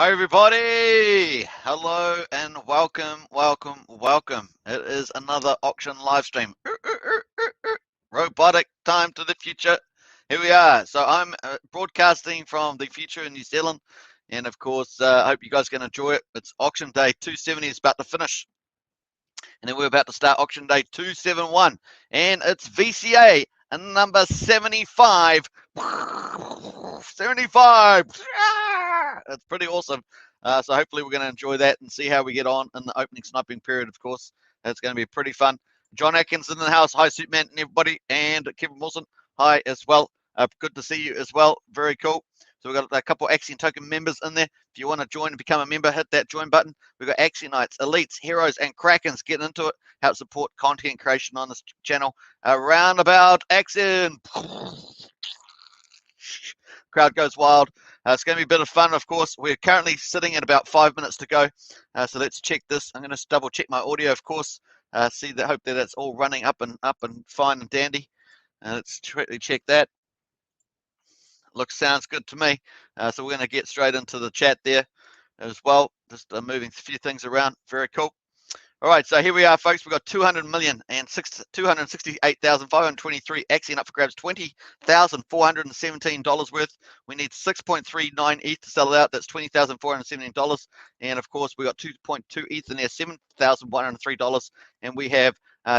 Hi everybody, hello and welcome. It is another auction live stream. Robotic time to the future. Here we are. So I'm broadcasting from the future in New Zealand, and of course I hope you guys can enjoy it. It's auction day 270 is about to finish, and then we're about to start auction day 271, and it's VCA and number 75. 75. It's pretty awesome. So hopefully we're going to enjoy that and see how we get on in the opening sniping period, of course. It's going to be pretty fun. John Atkins in the house. Hi, Superman and everybody. And Kevin Wilson. Hi as well. Good to see you as well. Very cool. So we've got a couple of Axion token members in there. If you want to join and become a member, hit that join button. We've got Axionites, Elites, Heroes, and Krakens getting into it. Help support content creation on this channel. Around about Axion. Crowd goes wild. It's going to be a bit of fun, of course. We're currently sitting at about 5 minutes to go. So let's check this. I'm going to double check my audio, of course. See that, hope that it's all running up and fine and dandy. Let's quickly check that. Sounds good to me. So we're going to get straight into the chat there as well. Just moving a few things around. Very cool. All right, so here we are, folks. We've got 268,523 Axion up for grabs, $20,417 worth. We need 6.39 ETH to sell it out. That's $20,417. And of course, we got 2.2 ETH in there, $7,103. And we have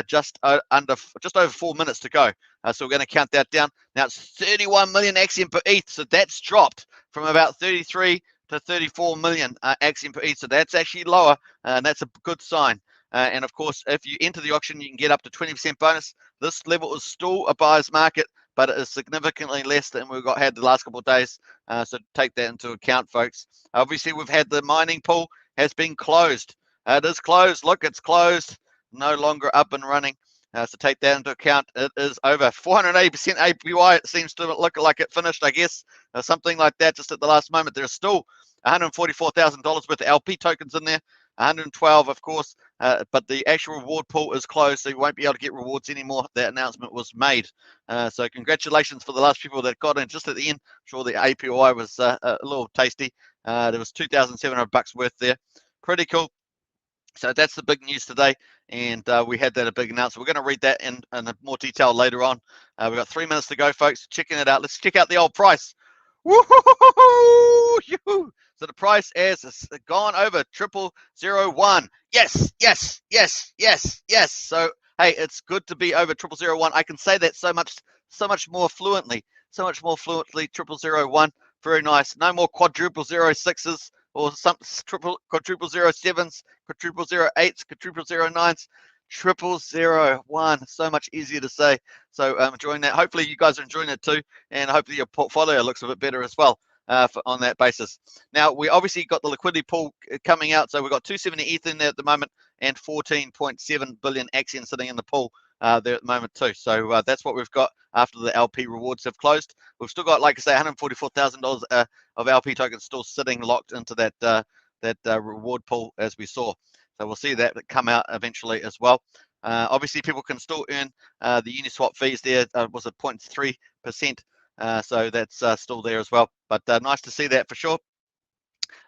just over 4 minutes to go. So we're going to count that down. Now it's 31 million Axion per ETH. So that's dropped from about 33 to 34 million Axion per ETH. So that's actually lower, and that's a good sign. And of course, if you enter the auction, you can get up to 20% bonus. This level is still a buyer's market, but it is significantly less than we've had the last couple of days. So take that into account, folks. Obviously, we've had the mining pool has been closed. It is closed. Look, it's closed. No longer up and running. So take that into account. It is over 480% APY. It seems to look like it finished, I guess, or something like that just at the last moment. There's still $144,000 worth of LP tokens in there. 112, of course, but the actual reward pool is closed, so you won't be able to get rewards anymore. That announcement was made. So congratulations for the last people that got in just at the end. I'm sure the APY was a little tasty. There was $2,700 worth there. Pretty cool. So that's the big news today, and we had that a big announcement. We're going to read that in more detail later on. We've got 3 minutes to go, folks. Checking it out. Let's check out the old price. Woo-hoo-hoo-hoo-hoo! So the price has gone over 0001. Yes, yes, yes, yes, yes. So hey, it's good to be over 0001. I can say that so much more fluently. 0001. Very nice. No more quadruple 06s or some quadruple 07s, quadruple 08s, quadruple 09s. 0001. So much easier to say. So I'm enjoying that. Hopefully you guys are enjoying it too, and hopefully your portfolio looks a bit better as well on that basis. Now we obviously got the liquidity pool coming out, so we've got 270 ETH in there at the moment and 14.7 billion Axion sitting in the pool there at the moment too. So that's what we've got after the LP rewards have closed. We've still got, like I say, $144,000 of LP tokens still sitting locked into that reward pool as we saw. So we'll see that come out eventually as well. Obviously, people can still earn the Uniswap fees there. Was it 0.3%? So that's still there as well. But nice to see that for sure.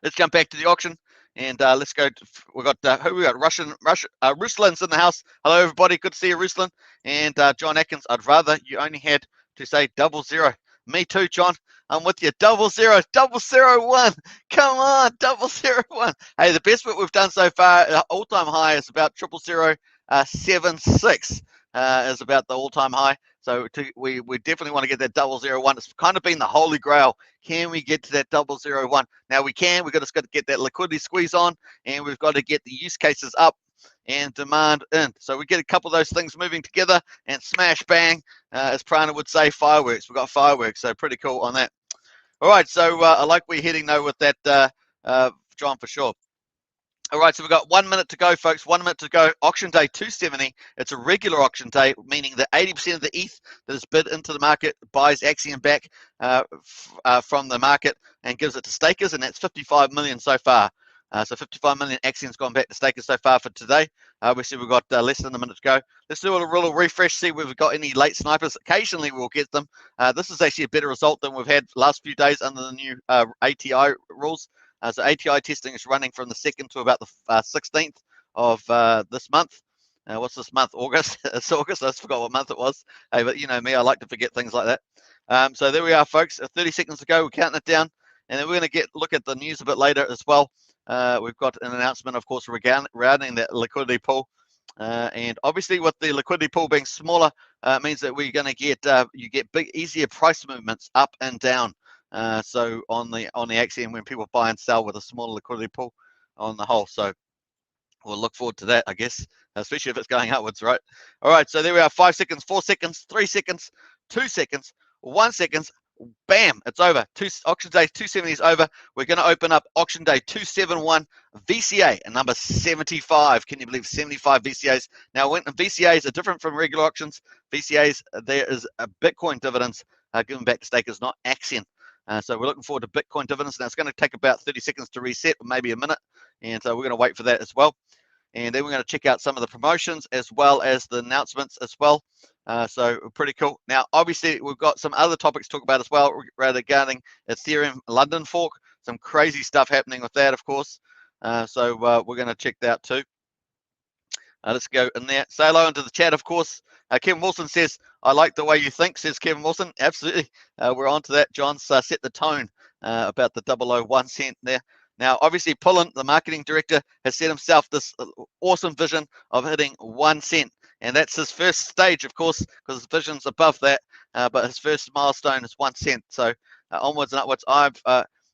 Let's jump back to the auction and let's go. We've got who we got? Ruslan's in the house. Hello, everybody. Good to see you, Ruslan. And John Atkins. I'd rather you only had to say 00. Me too, John. I'm with you. 00, 001. Come on, 001. Hey, the best what we've done so far, all-time high is about 0076. Is about the all-time high. So we definitely want to get that 001. It's kind of been the holy grail. Can we get to that 001? Now we can. We've just got to get that liquidity squeeze on, and we've got to get the use cases up and demand in. So we get a couple of those things moving together, and smash bang, as Prana would say, fireworks. We've got fireworks, so pretty cool on that. All right, so I like where you're heading though with that, John, for sure. All right, so we've got 1 minute to go, folks. 1 minute to go. Auction day 270. It's a regular auction day, meaning that 80% of the ETH that is bid into the market buys Axion back from the market and gives it to stakers, and that's 55 million so far. So 55 million Axion's gone back to stakers so far for today. Obviously, we've got less than a minute to go. Let's do a little refresh, see if we've got any late snipers. Occasionally, we'll get them. This is actually a better result than we've had last few days under the new ATI rules. So ATI testing is running from the 2nd to about the 16th of this month. What's this month? August. It's August. I just forgot what month it was. Hey, but you know me, I like to forget things like that. So there we are, folks. 30 seconds to go. We're counting it down, and then we're going to look at the news a bit later as well. We've got an announcement, of course, regarding that liquidity pool. And obviously, with the liquidity pool being smaller, means that we're going to get you get big, easier price movements up and down. So on the Axion, when people buy and sell with a smaller liquidity pool on the whole, so we'll look forward to that, I guess, especially if it's going upwards, right? All right, so there we are. 5 seconds, 4 seconds, 3 seconds, 2 seconds, 1 second. Bam, it's over. Auction day 270 is over. We're going to open up auction day 271 VCA and number 75. Can you believe 75 VCAs? Now, when VCAs are different from regular auctions, VCAs, there is a Bitcoin dividends given back to stakers, not Axion. So we're looking forward to Bitcoin dividends. Now, it's going to take about 30 seconds to reset, or maybe a minute. And so we're going to wait for that as well. And then we're going to check out some of the promotions as well as the announcements as well. So pretty cool. Now, obviously, we've got some other topics to talk about as well regarding Ethereum London fork. Some crazy stuff happening with that, of course. So we're going to check that out too. Let's go in there. Say hello into the chat, of course. Kevin Wilson says, I like the way you think, says Kevin Wilson. Absolutely. We're on to that. John's set the tone about the 001 cent there. Now, obviously, Pullen, the marketing director, has set himself this awesome vision of hitting 1 cent. And that's his first stage, of course, because his vision's above that. But his first milestone is 1 cent. So onwards and upwards, I'm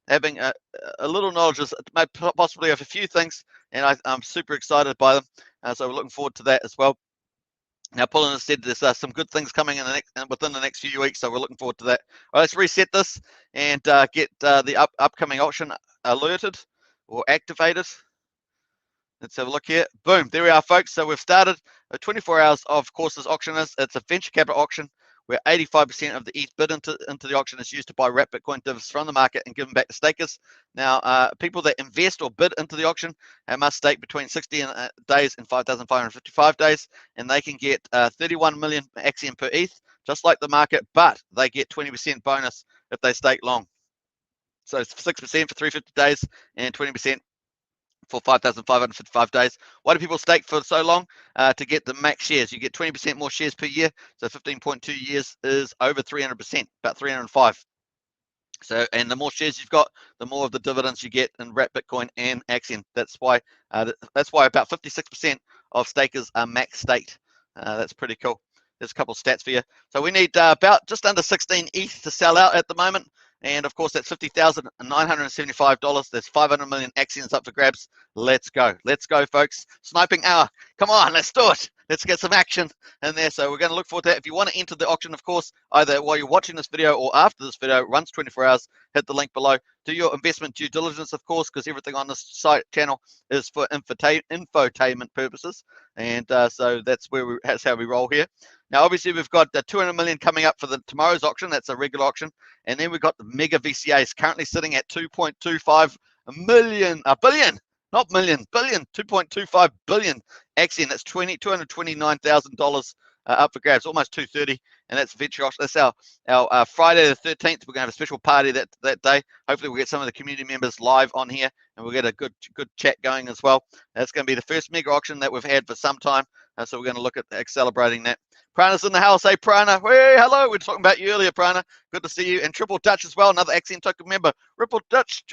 having a little knowledge possibly of a few things, and I'm super excited by them. So we're looking forward to that as well. Now, Pullen has said there's some good things coming in within the next few weeks, so we're looking forward to that. All right, let's reset this and get the upcoming auction alerted or activated. Let's have a look here. Boom, there we are, folks. So we've started 24 hours of course this auction is. It's a venture capital auction where 85% of the ETH bid into the auction is used to buy wrap Bitcoin divs from the market and give them back to stakers. Now, people that invest or bid into the auction must stake between 60 days and 5,555 days, and they can get 31 million Axion per ETH, just like the market, but they get 20% bonus if they stake long. So it's 6% for 350 days and 20% for 5,555 days. Why do people stake for so long? To get the max shares. You get 20% more shares per year. So 15.2 years is over 300%, about 305. So, and the more shares you've got, the more of the dividends you get in wrap Bitcoin and Axion. That's why about 56% of stakers are max staked. That's pretty cool. There's a couple of stats for you. So we need about just under 16 ETH to sell out at the moment. And of course, that's $50,975. There's 500 million Axions up for grabs. Let's go. Let's go, folks. Sniping hour. Come on, let's do it. Let's get some action in there. So we're going to look forward to that. If you want to enter the auction, of course, either while you're watching this video or after this video, it runs 24 hours. Hit the link below. Do your investment due diligence, of course, because everything on this site channel is for infotainment purposes. And so that's how we roll here. Now, obviously, we've got 200 million coming up for tomorrow's auction. That's a regular auction. And then we've got the mega VCAs currently sitting at 2.25 billion, billion, 2.25 billion Axion. That's $229,000 up for grabs, almost 230. And that's venture auction. That's our Friday the 13th. We're going to have a special party that day. Hopefully, we'll get some of the community members live on here, and we'll get a good chat going as well. That's going to be the first mega auction that we've had for some time. So we're going to look at celebrating that. Prana's in the house. Hey, Prana. Hey, hello. We were talking about you earlier, Prana. Good to see you. And Triple Dutch as well, another Axion token member. Triple Dutch.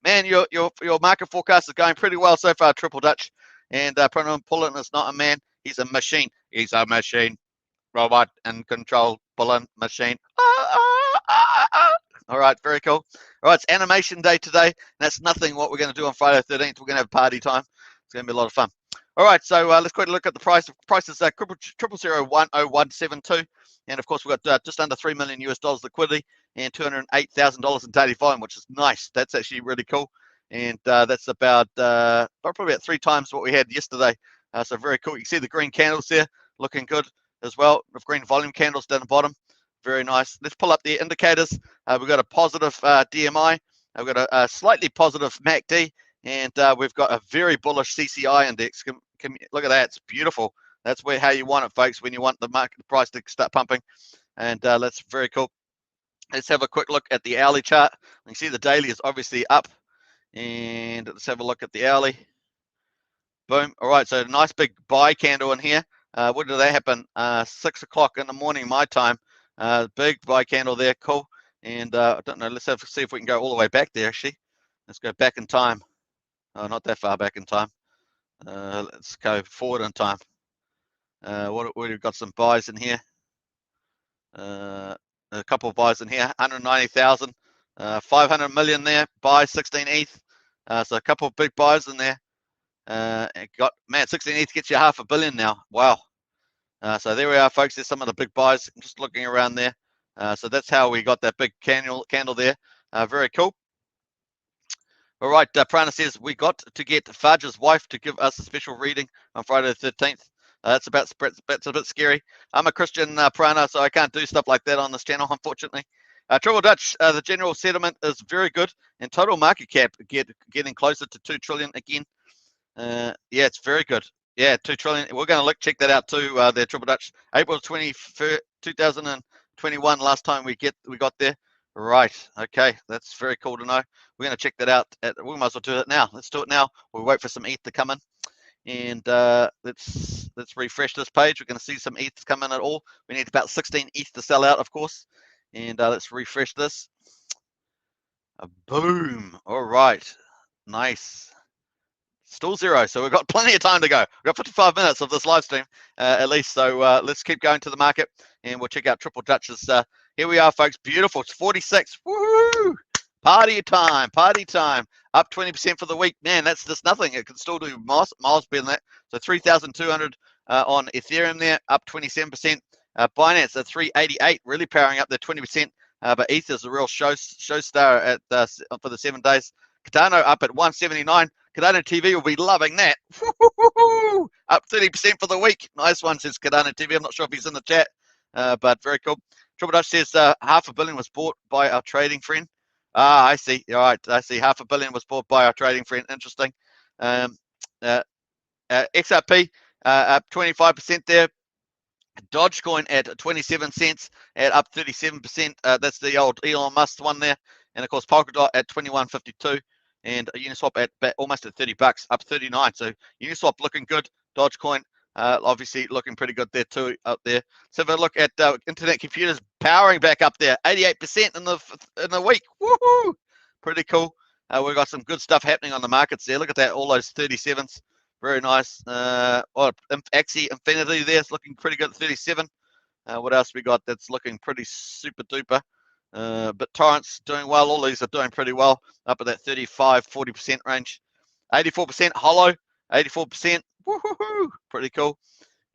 Man, your market forecast is going pretty well so far, Triple Dutch. And Prana Pullen is not a man. He's a machine. He's a machine. Robot and control Pullen machine. All right, very cool. All right, it's animation day today. And that's nothing what we're going to do on Friday the 13th. We're going to have party time. It's going to be a lot of fun. All right, so let's quickly look at the price. The price is 0.00010172, and of course we've got just under $3 million liquidity and $208,000 in daily volume, which is nice. That's actually really cool, and that's about probably about 3 times what we had yesterday. So very cool. You can see the green candles there, looking good as well. With green volume candles down the bottom, very nice. Let's pull up the indicators. We've got a positive DMI. We've got a slightly positive MACD. And we've got a very bullish CCI index. Look at that. It's beautiful. That's how you want it, folks, when you want the market price to start pumping. And that's very cool. Let's have a quick look at the hourly chart. You can see the daily is obviously up. And let's have a look at the hourly. Boom. All right, so a nice big buy candle in here. When did that happen? 6 o'clock in the morning, my time. Big buy candle there, cool. And I don't know, let's see if we can go all the way back there, actually. Let's go back in time. Oh, not that far back in time. Let's go forward in time. We've got some buys in here. A couple of buys in here, 190,000, 500 million there, buy 16 ETH. So a couple of big buys in there. It got, man, 16 ETH gets you $500 million now. Wow. So there we are, folks. There's some of the big buys. I'm just looking around there. So that's how we got that big candle there. Very cool. All right, Prana says, we got to get Fudge's wife to give us a special reading on Friday the 13th. That's a bit scary. I'm a Christian, Prana, so I can't do stuff like that on this channel, unfortunately. Triple Dutch, the general sentiment is very good, and total market cap getting closer to 2 trillion again. Yeah, it's very good. Yeah, 2 trillion. We're going to check that out too. There, Triple Dutch, April 21st, 2021. Last time we got there. Right. Okay, that's very cool to know. We're going to check that out. We might as well do it now. Let's do it now. We'll wait for some ETH to come in, and let's refresh this page. We're going to see some ETH come in at all. We need about 16 ETH to sell out, of course. And let's refresh this. Boom. All right. Nice. Still zero, so we've got plenty of time to go. We've got 55 minutes of this live stream, at least. So let's keep going to the market, and we'll check out Triple Dutch's. Here we are, folks. Beautiful. It's 46. Woohoo! Party time. Party time. Up 20% for the week. Man, that's just nothing. It can still do miles better than that. So 3,200 on Ethereum there, up 27%. Binance at 388, really powering up their 20%. But ETH is a real show star at for the 7 days. Cardano up at 179. Cardano TV will be loving that. Up 30% for the week. Nice one, says Cardano TV. I'm not sure if he's in the chat, but very cool. Triple Dutch says $500 million was bought by our trading friend. Ah, I see. All right, I see. $500 million was bought by our trading friend. Interesting. XRP up 25% there. Dogecoin at 27 cents at up 37%. That's the old Elon Musk one there. And of course, Polkadot at 21.52. And Uniswap at almost at $30, up 39. So Uniswap looking good. Dogecoin obviously looking pretty good there too, up there. So if I look at internet computers powering back up there, 88% in the week. Woohoo! Pretty cool. We've got some good stuff happening on the markets there. Look at that, all those 37s. Very nice. Axie Infinity there is looking pretty good at 37. What else we got that's looking pretty super duper? But Torrent's doing well. All these are doing pretty well, up at that 35-40% range. 84% Hollow, 84%. Woohoo! Pretty cool.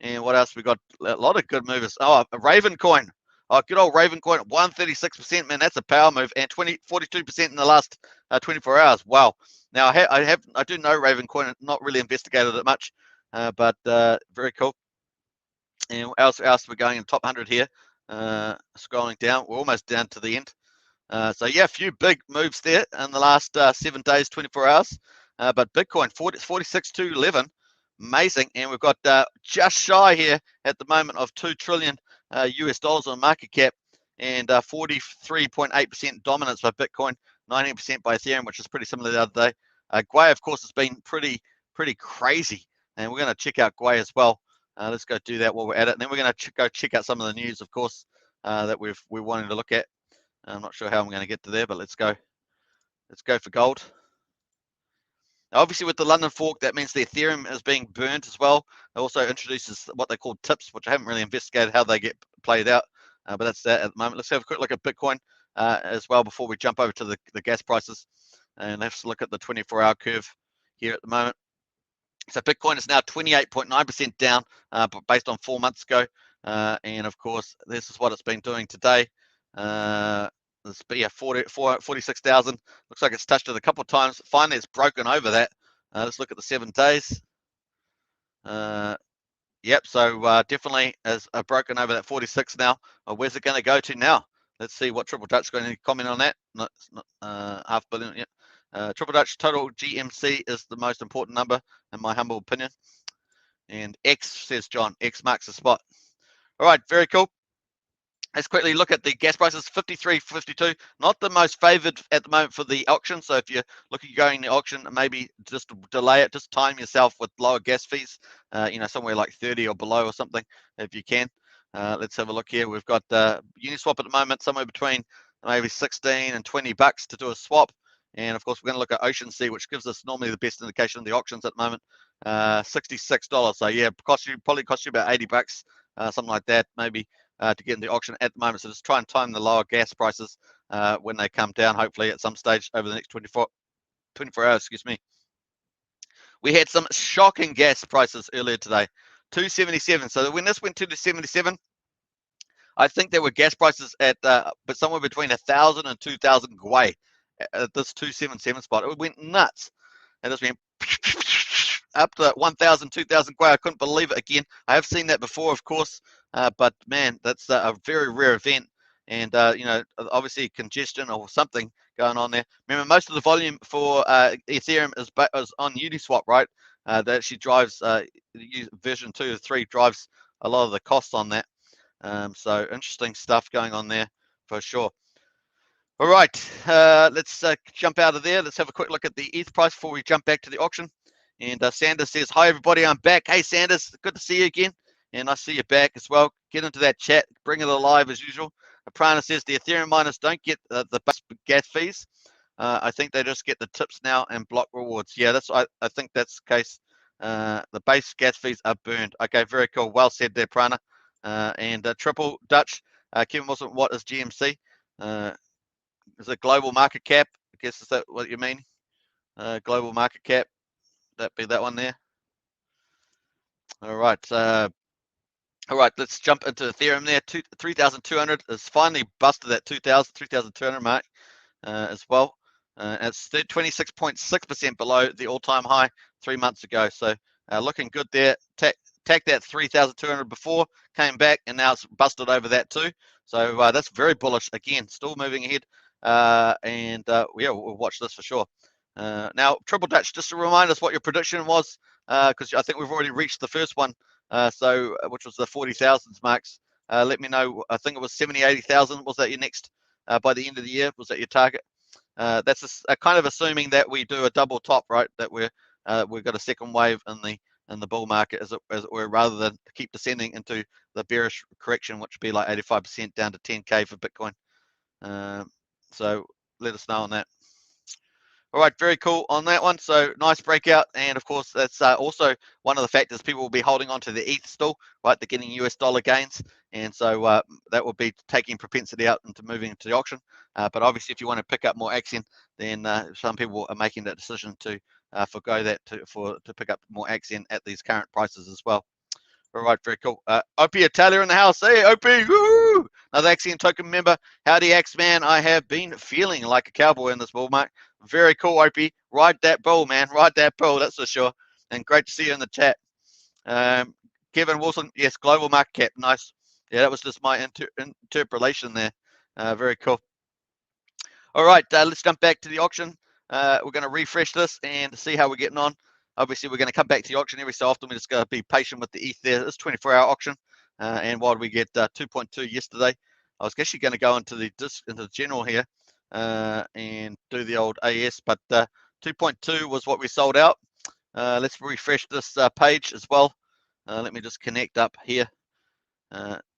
And what else we got? A lot of good movers. Oh, Ravencoin. Oh, good old Ravencoin at 136%. Man, that's a power move. And 42% in the last 24 hours. Wow. Now I do know Ravencoin. Not really investigated it much, but very cool. And else we're going in top 100 here. Scrolling down, we're almost down to the end. So yeah, a few big moves there in the last 7 days, 24 hours. But Bitcoin 46,211, amazing. And we've got just shy here at the moment of 2 trillion US dollars on market cap, and 43.8% dominance by Bitcoin, 19% by Ethereum, which is pretty similar the other day. Gwei, of course, has been pretty crazy, and we're going to check out Gwei as well. Let's go do that while we're at it, and then we're going to go check out some of the news, of course, that we're wanting to look at. I'm not sure how I'm going to get to there, but let's go. Let's go for gold. Now, obviously, with the London fork, that means the Ethereum is being burnt as well. It also introduces what they call tips, which I haven't really investigated how they get played out, but that's that at the moment. Let's have a quick look at Bitcoin as well before we jump over to the gas prices, and let's look at the 24-hour curve here at the moment. So Bitcoin is now 28.9% down, based on 4 months ago, and of course, this is what it's been doing today. This be 46,000. Looks like it's touched it a couple of times. Finally, it's broken over that. Let's look at the 7 days. Yep, so definitely has broken over that 46 now. Where's it going to go to now? Let's see what Triple Dutch is going to comment on that. Not $500 million yet. Triple Dutch total GMC is the most important number, in my humble opinion. And X, says John, X marks the spot. All right, very cool. Let's quickly look at the gas prices, 53, 52, not the most favored at the moment for the auction. So if you're looking at going in the auction, maybe just delay it, just time yourself with lower gas fees, somewhere like 30 or below or something, if you can. Let's have a look here. We've got Uniswap at the moment, somewhere between maybe 16 and 20 bucks to do a swap. And of course, we're going to look at Ocean Sea, which gives us normally the best indication of the auctions at the moment, $66. So yeah, probably cost you about 80 bucks, something like that, maybe. To get in the auction at the moment. So just try and time the lower gas prices when they come down, hopefully at some stage over the next 24 hours, excuse me. We had some shocking gas prices earlier today, 277. So when this went to the 77, I think there were gas prices at but somewhere between 1,000 and 2,000 gwei at this 277 spot. It went nuts. And this went up to 1,000, 2,000 gwei. I couldn't believe it again. I have seen that before, of course, but man, that's a very rare event. And, obviously congestion or something going on there. Remember, most of the volume for Ethereum is on Uniswap, right? That actually drives, version 2 or 3 drives a lot of the costs on that. So interesting stuff going on there for sure. All right, let's jump out of there. Let's have a quick look at the ETH price before we jump back to the auction. And Sanders says, hi, everybody, I'm back. Hey, Sanders, good to see you again. And I see you back as well. Get into that chat. Bring it alive as usual. Prana says, the Ethereum miners don't get the gas fees. I think they just get the tips now and block rewards. Yeah, I think that's the case. The base gas fees are burned. Okay, very cool. Well said there, Prana. And Triple Dutch, Kevin Wilson, what is GMC? Is it global market cap? I guess, is that what you mean? Global market cap. That be that one there. All right. Let's jump into Ethereum there. 3,200 has finally busted that 3,200 mark as well. It's 26.6% below the all-time high 3 months ago. So looking good there. Tacked that 3,200 before, came back, and now it's busted over that too. So that's very bullish. Again, still moving ahead. We'll watch this for sure. Now, Triple Dutch, just to remind us what your prediction was, because I think we've already reached the first one, which was the 40,000 marks. Let me know. I think it was 70, 80,000. Was that your next by the end of the year? Was that your target? That's a kind of assuming that we do a double top, right? That we've got a second wave in the bull market, as it were, rather than keep descending into the bearish correction, which would be like 85% down to 10K for Bitcoin. So let us know on that. All right, very cool on that one. So nice breakout, and of course that's also one of the factors people will be holding on to the ETH still, right? They're getting US dollar gains, and so that will be taking propensity out into moving into the auction. But obviously, if you want to pick up more Axion, then some people are making that decision to forgo that to pick up more Axion at these current prices as well. All right, very cool. OP Italia in the house. Hey, OP, woo! Another Axion token member. Howdy, X man. I have been feeling like a cowboy in this bull market. Very cool, OP. Ride that bull, man. Ride that bull, that's for sure. And great to see you in the chat. Kevin Wilson, yes, global market cap. Nice. Yeah, that was just my interpolation there. Very cool. All right, let's jump back to the auction. We're going to refresh this and see how we're getting on. Obviously, we're going to come back to the auction every so often. We're just going to be patient with the ETH there. It's 24-hour auction. And while we get 2.2 yesterday, I was actually going to go into the general here and do the old AS, but 2.2 was what we sold out. Let's refresh this page as well. Let me just connect up here.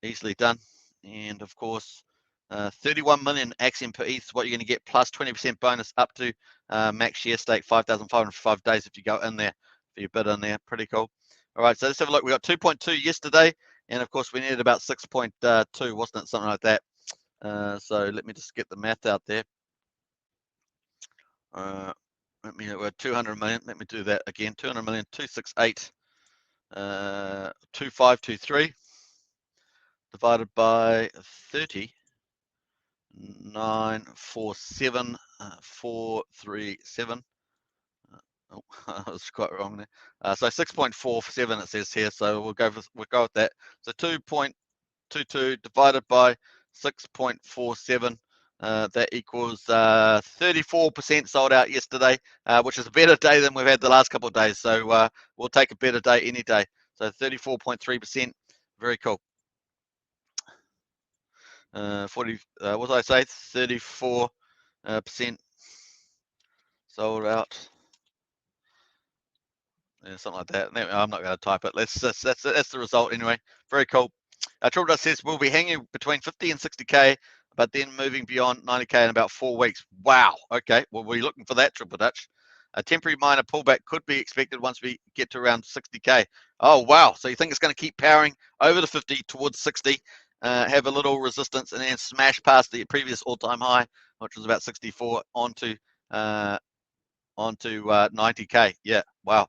Easily done. And of course, 31 million Axion per ETH is what you're going to get, plus 20% bonus up to max share stake, 5,500 for 5 days if you go in there for your bid in there. Pretty cool. All right, so let's have a look. We got 2.2 yesterday, and of course we needed about 6.2, wasn't it? Something like that. So let me just get the math out there. We're 200 million. Let me do that again. 200 million, 268, 2523 divided by 30. 947 437. Oh, I was quite wrong there. So 6.47 it says here. So we'll go with that. So 2.22 divided by 6.47. That equals 34% sold out yesterday, which is a better day than we've had the last couple of days. So we'll take a better day any day. So 34.3%. Very cool. 40. What did I say? 34% sold out. Yeah, something like that. I'm not going to type it. That's the result anyway. Very cool. Triple Dutch says we'll be hanging between 50 and 60k, but then moving beyond 90k in about 4 weeks. Wow. Okay. Well, we're looking for that, Triple Dutch. A temporary minor pullback could be expected once we get to around 60k. Oh wow. So you think it's going to keep powering over the 50 towards 60, have a little resistance, and then smash past the previous all-time high, which was about 64, onto 90k. Yeah. Wow.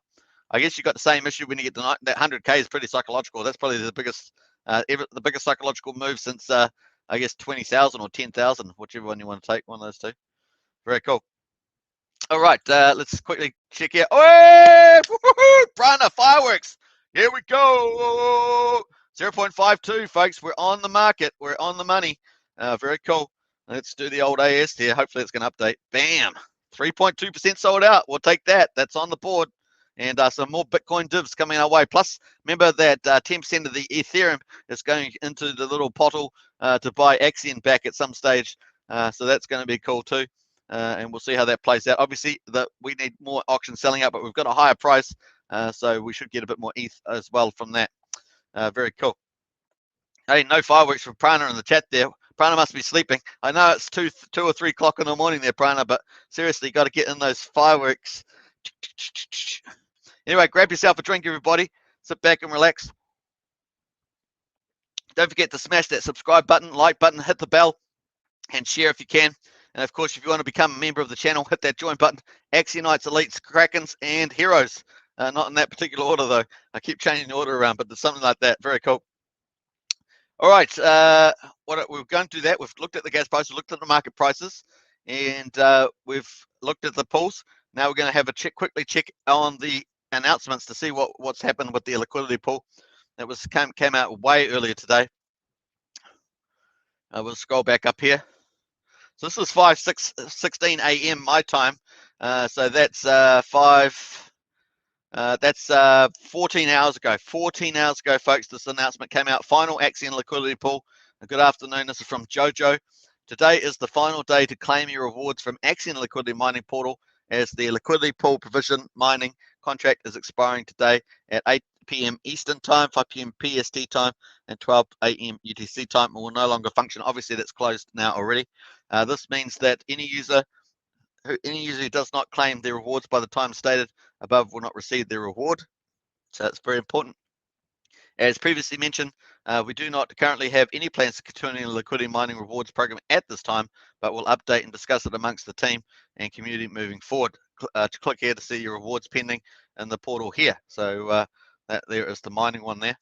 I guess you got the same issue when you get to that 100k is pretty psychological. That's probably the biggest psychological move since I guess 20,000 or 10,000, whichever one you want to take, one of those two. Very cool. All right, let's quickly check here. Oh, Prana fireworks. Here we go. 0.52, folks. We're on the market. We're on the money. Very cool. Let's do the old AS here. Hopefully it's going to update. Bam. 3.2% sold out. We'll take that. That's on the board. And some more Bitcoin divs coming our way. Plus, remember that 10% of the Ethereum is going into the little pottle to buy Axion back at some stage. So that's going to be cool too. And we'll see how that plays out. Obviously, we need more auctions selling out, but we've got a higher price. So we should get a bit more ETH as well from that. Very cool. Hey, no fireworks from Prana in the chat there. Prana must be sleeping. I know it's 2 or 3 o'clock in the morning there, Prana, but seriously, got to get in those fireworks. Anyway, grab yourself a drink, everybody. Sit back and relax. Don't forget to smash that subscribe button, like button, hit the bell, and share if you can. And of course, if you want to become a member of the channel, hit that join button. Axionites, Elites, Krakens, and Heroes. Not in that particular order, though. I keep changing the order around, but there's something like that. Very cool. All right, we're going to do that. We've looked at the gas prices, looked at the market prices, and we've looked at the pools. Now we're going to have a quickly check on the announcements to see what's happened with the liquidity pool. That came out way earlier today. We'll scroll back up here. So this was 5:16 a.m. my time. So that's 14 hours ago. 14 hours ago, folks, this announcement came out. Final Axion liquidity pool. Good afternoon. This is from Jojo. Today is the final day to claim your rewards from Axion liquidity mining portal, as the liquidity pool provision mining contract is expiring today at 8 p.m. Eastern time, 5 p.m. PST time, and 12 a.m. UTC time. It will no longer function. Obviously, that's closed now already. This means that any user who does not claim their rewards by the time stated above will not receive their reward. So that's very important. As previously mentioned, we do not currently have any plans to continue the liquidity mining rewards program at this time, but we'll update and discuss it amongst the team and community moving forward. Click here to see your rewards pending in the portal here. So there is the mining one there.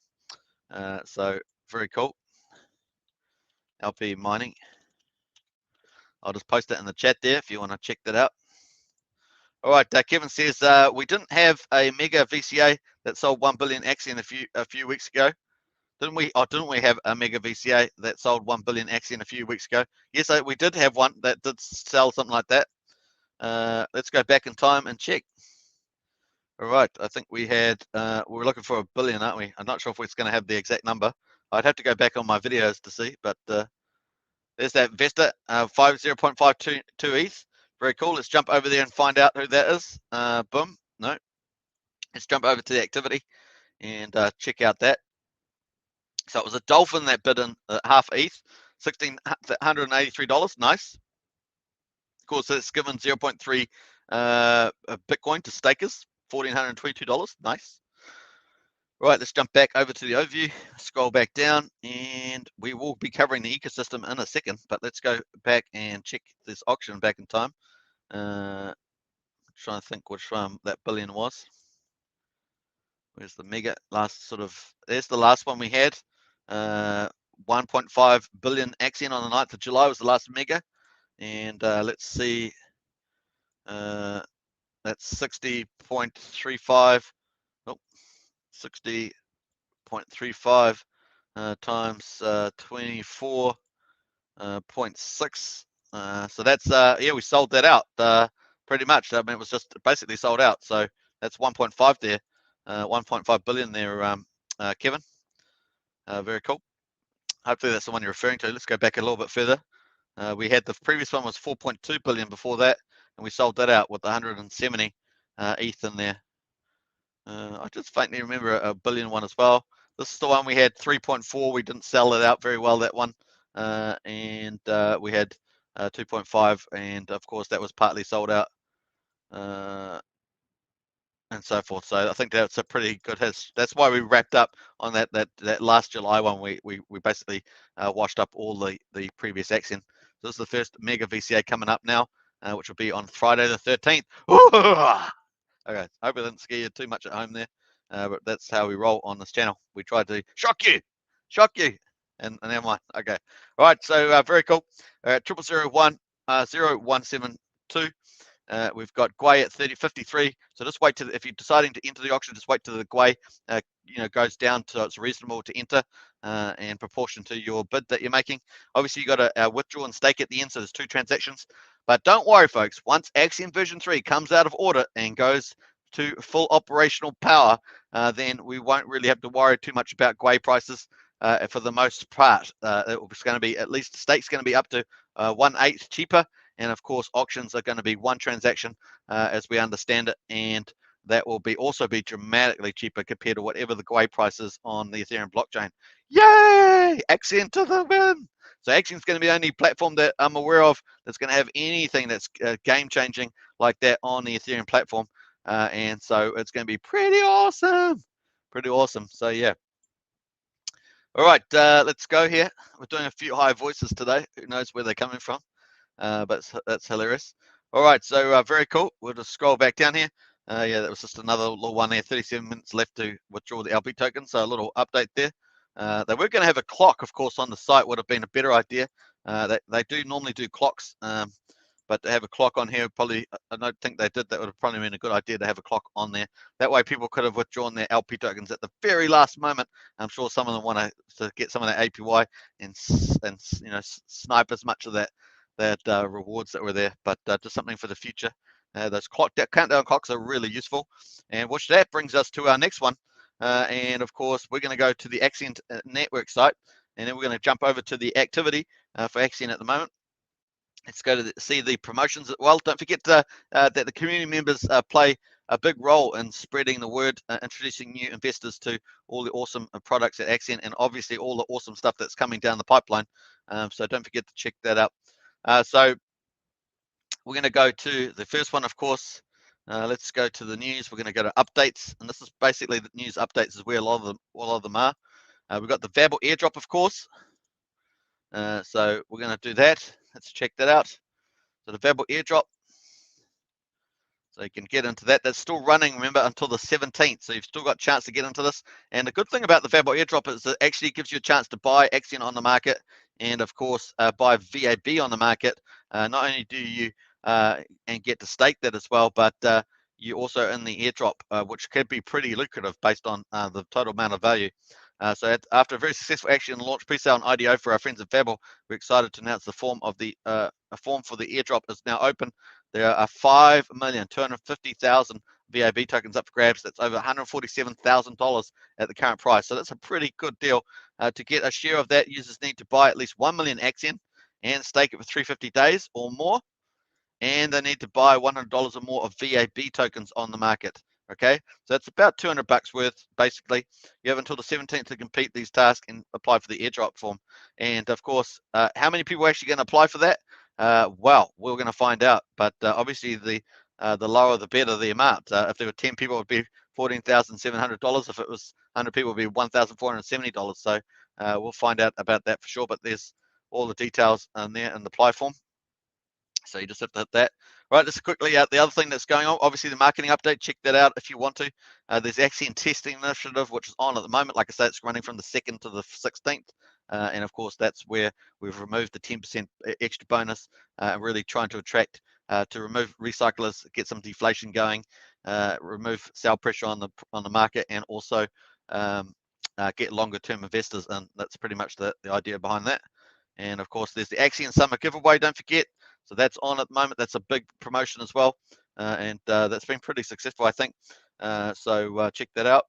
So very cool. LP mining. I'll just post that in the chat there if you want to check that out. All right, Kevin says we didn't have a mega VCA that sold 1 billion Axion a few weeks ago, didn't we? Oh, didn't we have a mega VCA that sold 1 billion Axion a few weeks ago? Yes, we did have one that did sell something like that. Let's go back in time and check. All right, I think we had we were looking for 1 billion, aren't we? I'm not sure if it's going to have the exact number. I'd have to go back on my videos to see, but there's that Vesta 0.52 ETH. Very cool. Let's jump over there and find out who that is. Boom. No. Let's jump over to the activity and check out that. So it was a dolphin that bid in half ETH, $1,683. Nice. Of course, it's given 0.3 Bitcoin to stakers, $1,422. Nice. Right, let's jump back over to the overview, scroll back down, and we will be covering the ecosystem in a second, but let's go back and check this auction back in time. Trying to think which one that billion was. Where's the mega last sort of, there's the last one we had. 1.5 billion Axion on the 9th of July was the last mega. And let's see, that's 60.35, oh, 60.35 times 24.6. So that's, yeah, we sold that out pretty much. I mean, it was just basically sold out. So that's 1.5 there, 1.5 billion there, Kevin. Very cool. hopefully that's the one you're referring to. Let's go back a little bit further. We had the previous one was 4.2 billion before that, and we sold that out with 170 ETH in there. I just faintly remember a billion one as well. This is the one we had 3.4. We didn't sell it out very well, that one. And we had 2.5, and of course that was partly sold out, and so forth. So I think that's a pretty good hit. That's why we wrapped up on that last July one. We basically washed up all the previous Axion. So this is the first mega VCA coming up now, which will be on Friday the 13th. Okay, I hope I didn't scare you too much at home there, but that's how we roll on this channel. We try to shock you, and never mind. Okay, all right. So very cool. 0001 0172. We've got Gwei at 30.53. So just wait till, if you're deciding to enter the auction, just wait till the Gwei goes down so it's reasonable to enter in proportion to your bid that you're making. Obviously, you got a withdraw and stake at the end, so there's 2 transactions. But don't worry, folks. Once Axion version 3 comes out of audit and goes to full operational power, then we won't really have to worry too much about Gwei prices for the most part. It's going to be, at least the stake's going to be up to 1/8 cheaper. And of course, auctions are going to be 1 transaction as we understand it. And that will also be dramatically cheaper compared to whatever the Gwei price is on the Ethereum blockchain. Yay! Axion to the win! So Axion's going to be the only platform that I'm aware of that's going to have anything that's game-changing like that on the Ethereum platform. And so it's going to be pretty awesome. Pretty awesome. So yeah. All right, let's go here. We're doing a few high voices today. Who knows where they're coming from? But that's hilarious. All right, so very cool. We'll just scroll back down here. Yeah, that was just another little one there. 37 minutes left to withdraw the LP token, so a little update there. They were going to have a clock, of course, on the site. Would have been a better idea. They do normally do clocks, but to have a clock on here, probably, I don't think they did. That would have probably been a good idea to have a clock on there. That way people could have withdrawn their LP tokens at the very last moment. I'm sure some of them want to get some of that APY and snipe as much of that rewards that were there, but just something for the future. Those countdown clocks are really useful, and which that brings us to our next one. And of course, we're going to go to the Axion network site, and then we're going to jump over to the activity for Axion at the moment. Let's go to see the promotions as well. Don't forget that the community members play a big role in spreading the word, introducing new investors to all the awesome products at Axion, and obviously all the awesome stuff that's coming down the pipeline. So don't forget to check that out. So we're going to go to the first one, of course. Let's go to the news. We're going to go to updates, and this is basically the news updates is where a lot of them are. We've got the VAB airdrop, of course. So we're going to do that. Let's check that out. So the VAB airdrop. So you can get into that. That's still running, remember, until the 17th. So you've still got a chance to get into this. And the good thing about the VAB airdrop is it actually gives you a chance to buy Axion on the market and, of course, buy VAB on the market. Not only do you and get to stake that as well, but you also in the airdrop, which could be pretty lucrative based on the total amount of value. So after a very successful Axion launch pre-sale and IDO for our friends at Fabble, we're excited to announce the form of the form for the airdrop is now open. There are 5,250,000 VAB tokens up for grabs. That's over $147,000 at the current price. So that's a pretty good deal. To get a share of that, users need to buy at least 1 million Axion and stake it for 350 days or more. And they need to buy $100 or more of VAB tokens on the market. Okay, so that's about $200 worth, basically. You have until the 17th to complete these tasks and apply for the airdrop form. And of course, how many people are actually going to apply for that? Well, we're going to find out. But obviously, the lower the better the amount. If there were 10 people, it would be $14,700. If it was 100 people, it would be $1,470. So we'll find out about that for sure. But there's all the details in there in the apply form. So you just have to hit that. Right, just quickly, the other thing that's going on, obviously the marketing update, check that out if you want to. There's Axion testing initiative, which is on at the moment. Like I say, it's running from the 2nd to the 16th. And of course, that's where we've removed the 10% extra bonus, really trying to attract, to remove recyclers, get some deflation going, remove sell pressure on the market, and also get longer term investors. And that's pretty much the idea behind that. And of course, there's the Axion Summer giveaway, don't forget. So that's on at the moment. That's a big promotion as well. And that's been pretty successful, I think. So check that out.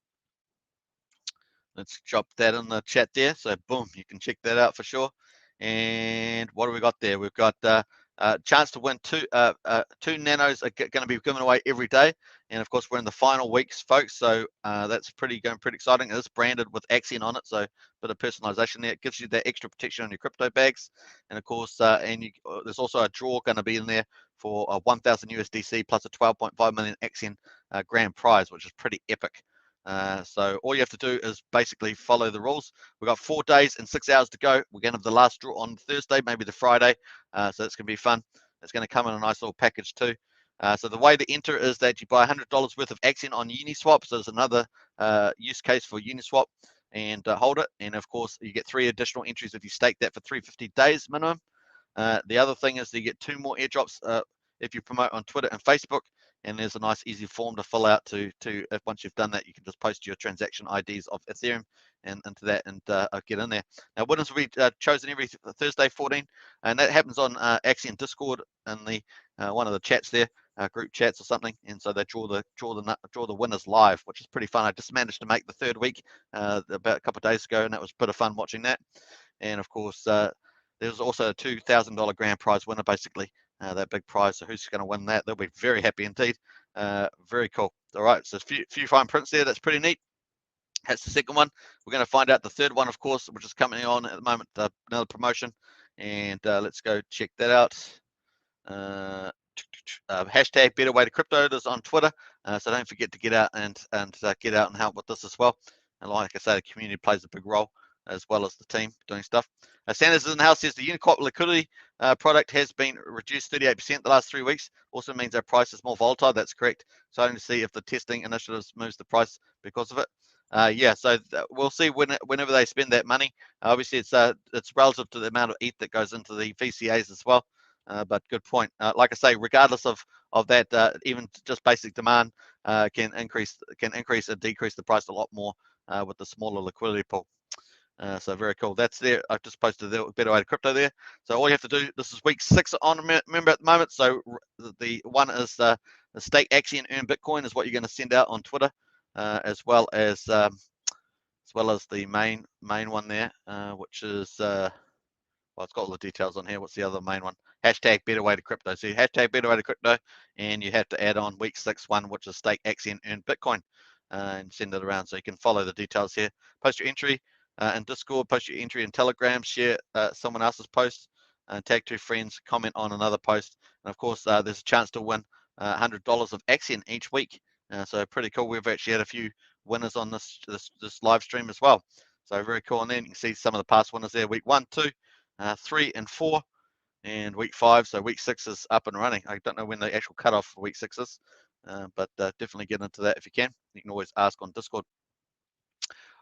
Let's drop that in the chat there. So boom, you can check that out for sure. And what do we got there? We've got chance to win two nanos are going to be given away every day. And of course, we're in the final weeks, folks. So that's pretty exciting. It's branded with Axion on it, so a bit of personalization there. It gives you that extra protection on your crypto bags. And of course, there's also a draw going to be in there for 1,000 USDC plus a 12.5 million Axion grand prize, which is pretty epic. So all you have to do is basically follow the rules. We've got 4 days and 6 hours to go. We're going to have the last draw on Thursday, maybe the Friday. So it's going to be fun. It's going to come in a nice little package too. So the way to enter is that you buy $100 worth of Axion on Uniswap. So there's another use case for Uniswap, and hold it. And of course, you get 3 additional entries if you stake that for 350 days minimum. The other thing is you get 2 more airdrops if you promote on Twitter and Facebook. And there's a nice easy form to fill out to if once you've done that, you can just post your transaction IDs of Ethereum and into that and get in there. Now winners will be chosen every Thursday 14, and that happens on Axion Discord in the one of the chats there, group chats or something, and so they draw the winners live, which is pretty fun. I just managed to make the 3rd week about a couple of days ago, and that was a bit of fun watching that. And of course there's also a $2,000 grand prize winner, basically. That big prize. So who's going to win that? They'll be very happy indeed. Very cool. All right, so a few fine prints there. That's pretty neat. That's the second one. We're going to find out the third one, of course, which is coming on at the moment, another promotion. And let's go check that out. Hashtag Better Way to Crypto is on Twitter. So don't forget to get out and get out and help with this as well. And like I say, the community plays a big role, as well as the team doing stuff. Sanders in the house says the Uniswap liquidity product has been reduced 38% the last 3 weeks. Also means our price is more volatile. That's correct. So I need to see if the testing initiatives moves the price because of it. Yeah, so we'll see whenever they spend that money. Obviously, it's relative to the amount of ETH that goes into the VCAs as well. But good point. Like I say, regardless of that, even just basic demand can increase and decrease the price a lot more with the smaller liquidity pool. So very cool. That's there. I've just posted the Better Way to Crypto there. So all you have to do, this is week 6 on, remember at the moment. So the one is the stake Axion earn Bitcoin is what you're going to send out on Twitter, as well as the main one there, which is well, it's got all the details on here. What's the other main one? Hashtag Better Way to Crypto. So you hashtag Better Way to Crypto, and you have to add on week 6 one, which is stake Axion earn Bitcoin, and send it around. So you can follow the details here. Post your entry in Discord, post your entry in Telegram, share someone else's post, tag 2 friends, comment on another post, and of course there's a chance to win $100 of Axion each week. So pretty cool. We've actually had a few winners on this live stream as well. So very cool. And then you can see some of the past winners there. Week 1, 2, 3, and 4, and week 5. So week 6 is up and running. I don't know when the actual cutoff for week 6 is, but definitely get into that if you can. You can always ask on Discord.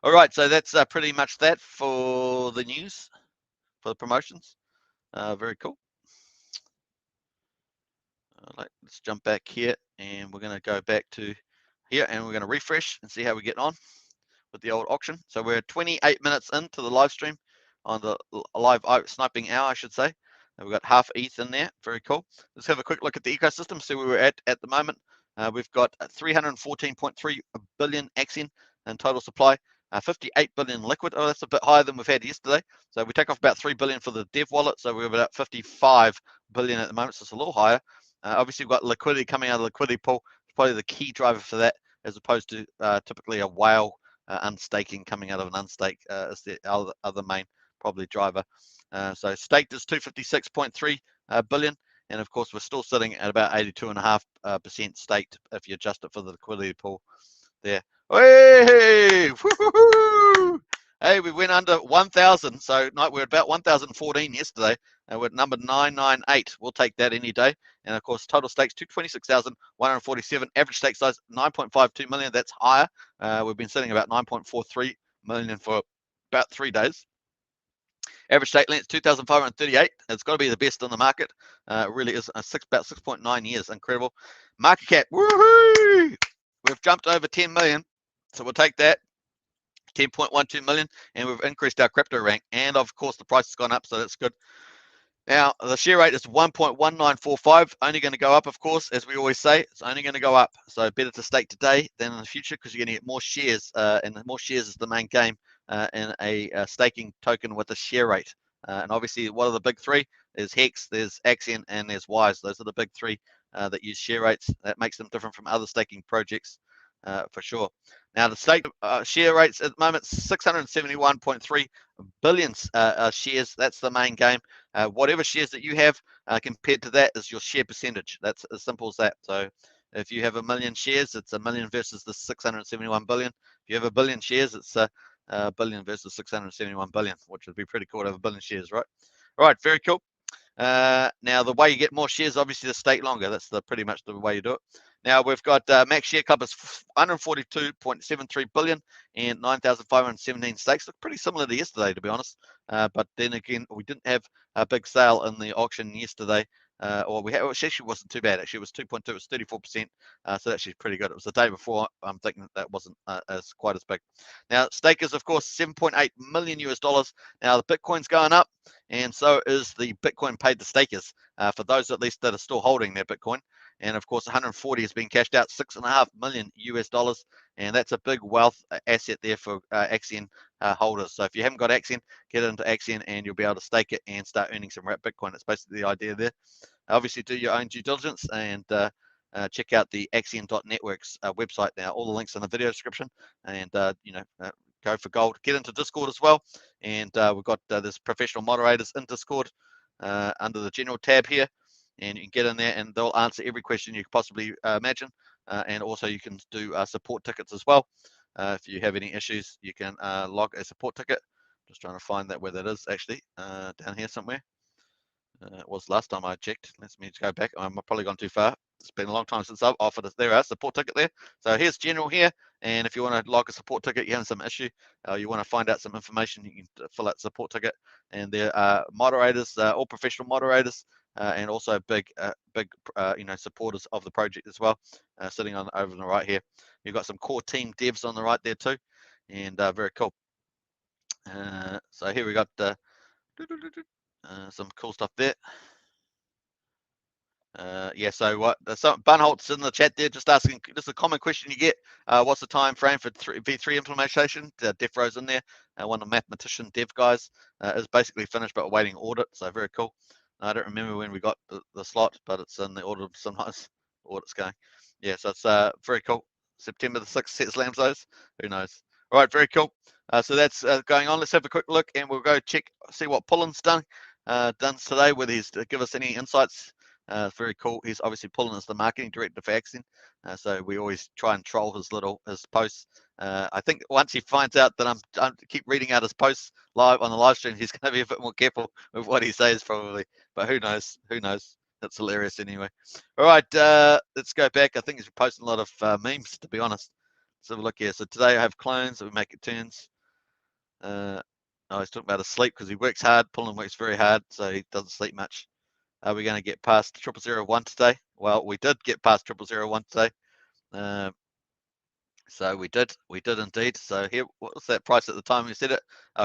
All right, so that's pretty much that for the news, for the promotions. Very cool. Let's jump back here, and we're going to go back to here, and we're going to refresh and see how we get on with the old auction. So we're 28 minutes into the live stream, on the live sniping hour, I should say. And we've got half ETH in there. Very cool. Let's have a quick look at the ecosystem, see where we're at the moment. We've got 314.3 billion Axion in total supply. 58 billion liquid. Oh, that's a bit higher than we've had yesterday. So we take off about 3 billion for the dev wallet. So we're about 55 billion at the moment. So it's a little higher. Obviously, we've got liquidity coming out of the liquidity pool. It's probably the key driver for that, as opposed to typically a whale unstaking coming out of an unstake is the other main probably driver. So staked is 256.3 billion. And of course, we're still sitting at about 82.5% staked if you adjust it for the liquidity pool there. Hey, hey, we went under 1,000. So we're about 1,014 yesterday, and we're at number 998. We'll take that any day. And of course, total stakes 226,147. Average stake size 9.52 million. That's higher. We've been sitting about 9.43 million for about 3 days. Average stake length 2,538. It's got to be the best in the market. It really is about 6.9 years. Incredible. Market cap. Woohoo! We've jumped over 10 million. So we'll take that. 10.12 million, and we've increased our crypto rank, and of course the price has gone up, so that's good. Now, the share rate is 1.1945, only going to go up, of course, as we always say. It's only going to go up. So better to stake today than in the future because you're going to get more shares, and more shares is the main game in a staking token with a share rate. And obviously, what are the big three? There's Hex, there's Axion, and there's Wise. Those are the big three that use share rates. That makes them different from other staking projects for sure. Now, the stake share rates at the moment, 671.3 billion shares. That's the main game. Whatever shares that you have compared to that is your share percentage. That's as simple as that. So if you have 1 million shares, it's 1 million versus the 671 billion. If you have 1 billion shares, it's a billion versus 671 billion, which would be pretty cool to have 1 billion shares, right? All right, very cool. Now, the way you get more shares, obviously, to stake longer. That's pretty much the way you do it. Now, we've got Max Share Club is 142.73 billion and 9,517 stakes. Look pretty similar to yesterday, to be honest. But then again, we didn't have a big sale in the auction yesterday. Or we had, which actually wasn't too bad. Actually, it was 2.2. It was 34%. So actually pretty good. It was the day before. I'm thinking that wasn't as quite as big. Now, stakers, of course, 7.8 million US dollars. Now, the Bitcoin's going up, and so is the Bitcoin paid to stakers. For those at least that are still holding their Bitcoin. And of course, 140 has been cashed out, 6.5 million US dollars, and that's a big wealth asset there for Axion holders. So if you haven't got Axion, get into Axion, and you'll be able to stake it and start earning some Bitcoin. That's basically the idea there. Obviously, do your own due diligence and check out the Axion.networks website. Now, all the links in the video description, and go for gold. Get into Discord as well, and we've got this professional moderators in Discord under the general tab here. And you can get in there and they'll answer every question you could possibly imagine. And also you can do support tickets as well. If you have any issues, you can log a support ticket. Just trying to find that where that is actually, down here somewhere. It was last time I checked. Let me go back. I'm probably gone too far. It's been a long time since I've offered it. There, support ticket there. So here's general here. And if you want to log a support ticket, you're having some issue, you want to find out some information, you can fill out support ticket. And there are moderators, all professional moderators, and also big supporters of the project as well, sitting on over on the right here. You've got some core team devs on the right there too, and very cool. So here we got some cool stuff there. Yeah, so what? Bunholt's in the chat there, just asking, just a common question you get. What's the time frame for V3 implementation? Def Rose in there, one of the mathematician dev guys, is basically finished but awaiting audit. So very cool. I don't remember when we got the slot, but it's in the audit sometimes. Audit's going. Yeah, so it's very cool. September the 6th, sets Lamsos. Who knows? All right, very cool. So that's going on. Let's have a quick look, and we'll go check, see what Pullen's done today, whether he's to give us any insights. Very cool. He's obviously Pullen as the marketing director for Axion, so we always try and troll his posts. I think once he finds out that I'm keep reading out his posts live on the live stream, he's going to be a bit more careful with what he says probably. But who knows? Who knows? That's hilarious anyway. All right, let's go back. I think he's posting a lot of memes, to be honest. Let's have a look here. So today I have clones. We make it turns. He's talking about his sleep because he works hard. Pullen works very hard, so he doesn't sleep much. Are we going to get past 0001 today? Well, we did get past 0001 today. So we did indeed. So here, what was that price at the time we said it?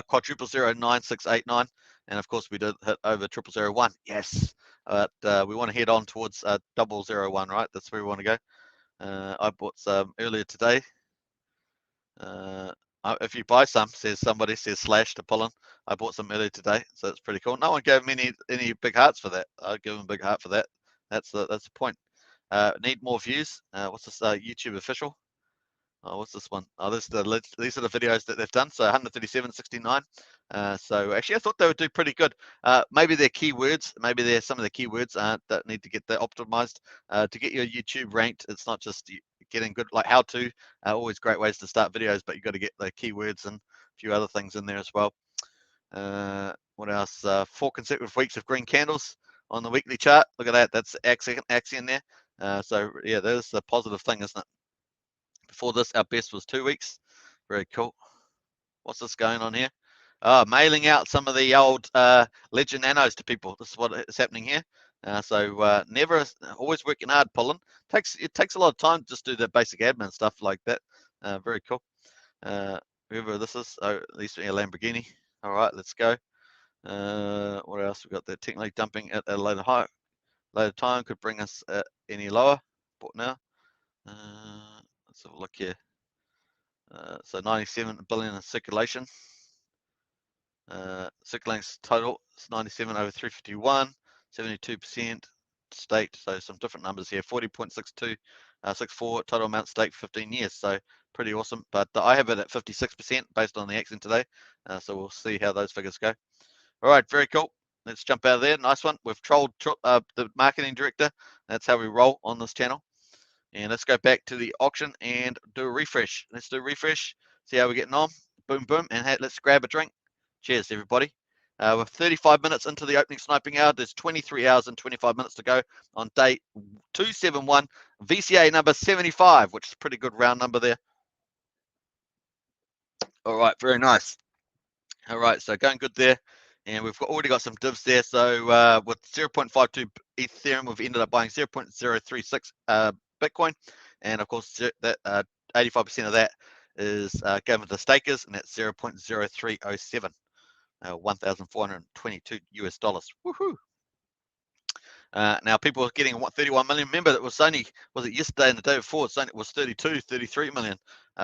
Quadruple 09689, and of course we did hit over 0001. Yes, but we want to head on towards 001, right? That's where we want to go. I bought some earlier today. If you buy some, somebody says slash to Pullen. I bought some earlier today, so it's pretty cool. No one gave me any big hearts for that. I'll give them a big heart for that. That's the point. Need more views. What's this? YouTube official. Oh, what's this one? Oh, these are the videos that they've done. So 137.69. So actually, I thought they would do pretty good. Maybe their keywords, maybe there's some of the keywords that need to get that optimized to get your YouTube ranked. It's not just getting good, like how to. Always great ways to start videos, but you got to get the keywords and a few other things in there as well. What else? 4 consecutive weeks of green candles on the weekly chart. Look at that. That's Axion there. So yeah, there's the positive thing, isn't it? Before this, our best was 2 weeks. Very cool. What's this going on here? Mailing out some of the old Legend Nanos to people. This is what is happening here. So never, always working hard, Pullen. It takes a lot of time to just do the basic admin stuff like that. Very cool. Whoever this is, at least a Lamborghini. All right, let's go. What else we got there? Technically dumping at a later time could bring us any lower. Bought now. Let's have a look here. So 97 billion in circulation. Circulating total is 97 over 351, 72% staked. So some different numbers here. 40.6264 total amount staked for 15 years. So pretty awesome. But I have it at 56% based on the Axion today. So we'll see how those figures go. All right, very cool. Let's jump out of there. Nice one. We've trolled the marketing director. That's how we roll on this channel. And let's go back to the auction and do a refresh. Let's do a refresh. See how we're getting on. Boom, boom. And hey, let's grab a drink. Cheers, everybody. We're 35 minutes into the opening sniping hour. There's 23 hours and 25 minutes to go on day 271, VCA number 75, which is a pretty good round number there. All right, very nice. All right, so going good there. And we've already got some divs there. So with 0.52 Ethereum, we've ended up buying 0.036 Bitcoin. And of course, that 85% of that is given to stakers, and that's 0.0307, 1,422 US dollars. Woohoo! Now people are getting 31 million. Remember, it was only, was it yesterday and the day before? It was 32, 33 million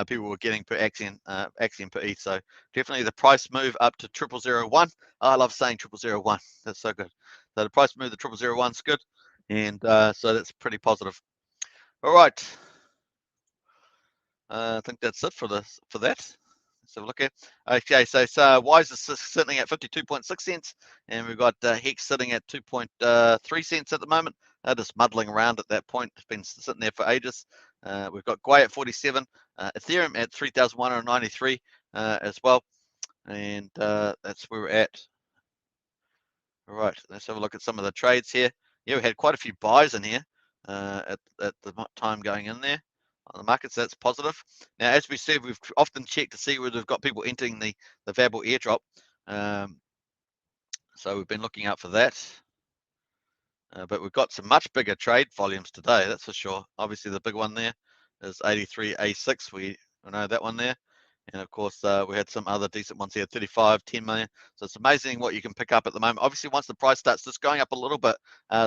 people were getting per Axion per ETH. So definitely the price move up to 0001. I love saying 0001. That's so good. So the price move to 0001 is good, and so that's pretty positive. All right. I think that's it for that. Let's have a look at. Okay, so Wise is sitting at 52.6 cents, and we've got Hex sitting at 2.3 cents at the moment. Just muddling around at that point. It's been sitting there for ages. We've got Gwei at 47, Ethereum at 3,193 as well, and that's where we're at. All right, let's have a look at some of the trades here. Yeah, we had quite a few buys in here at the time going in there on the market, so that's positive. Now, as we said, we've often checked to see whether we've got people entering the VAB airdrop. So we've been looking out for that. But we've got some much bigger trade volumes today, that's for sure. Obviously, the big one there is 83A6. We know that one there. And of course, we had some other decent ones here, 35, 10 million. So it's amazing what you can pick up at the moment. Obviously, once the price starts just going up a little bit,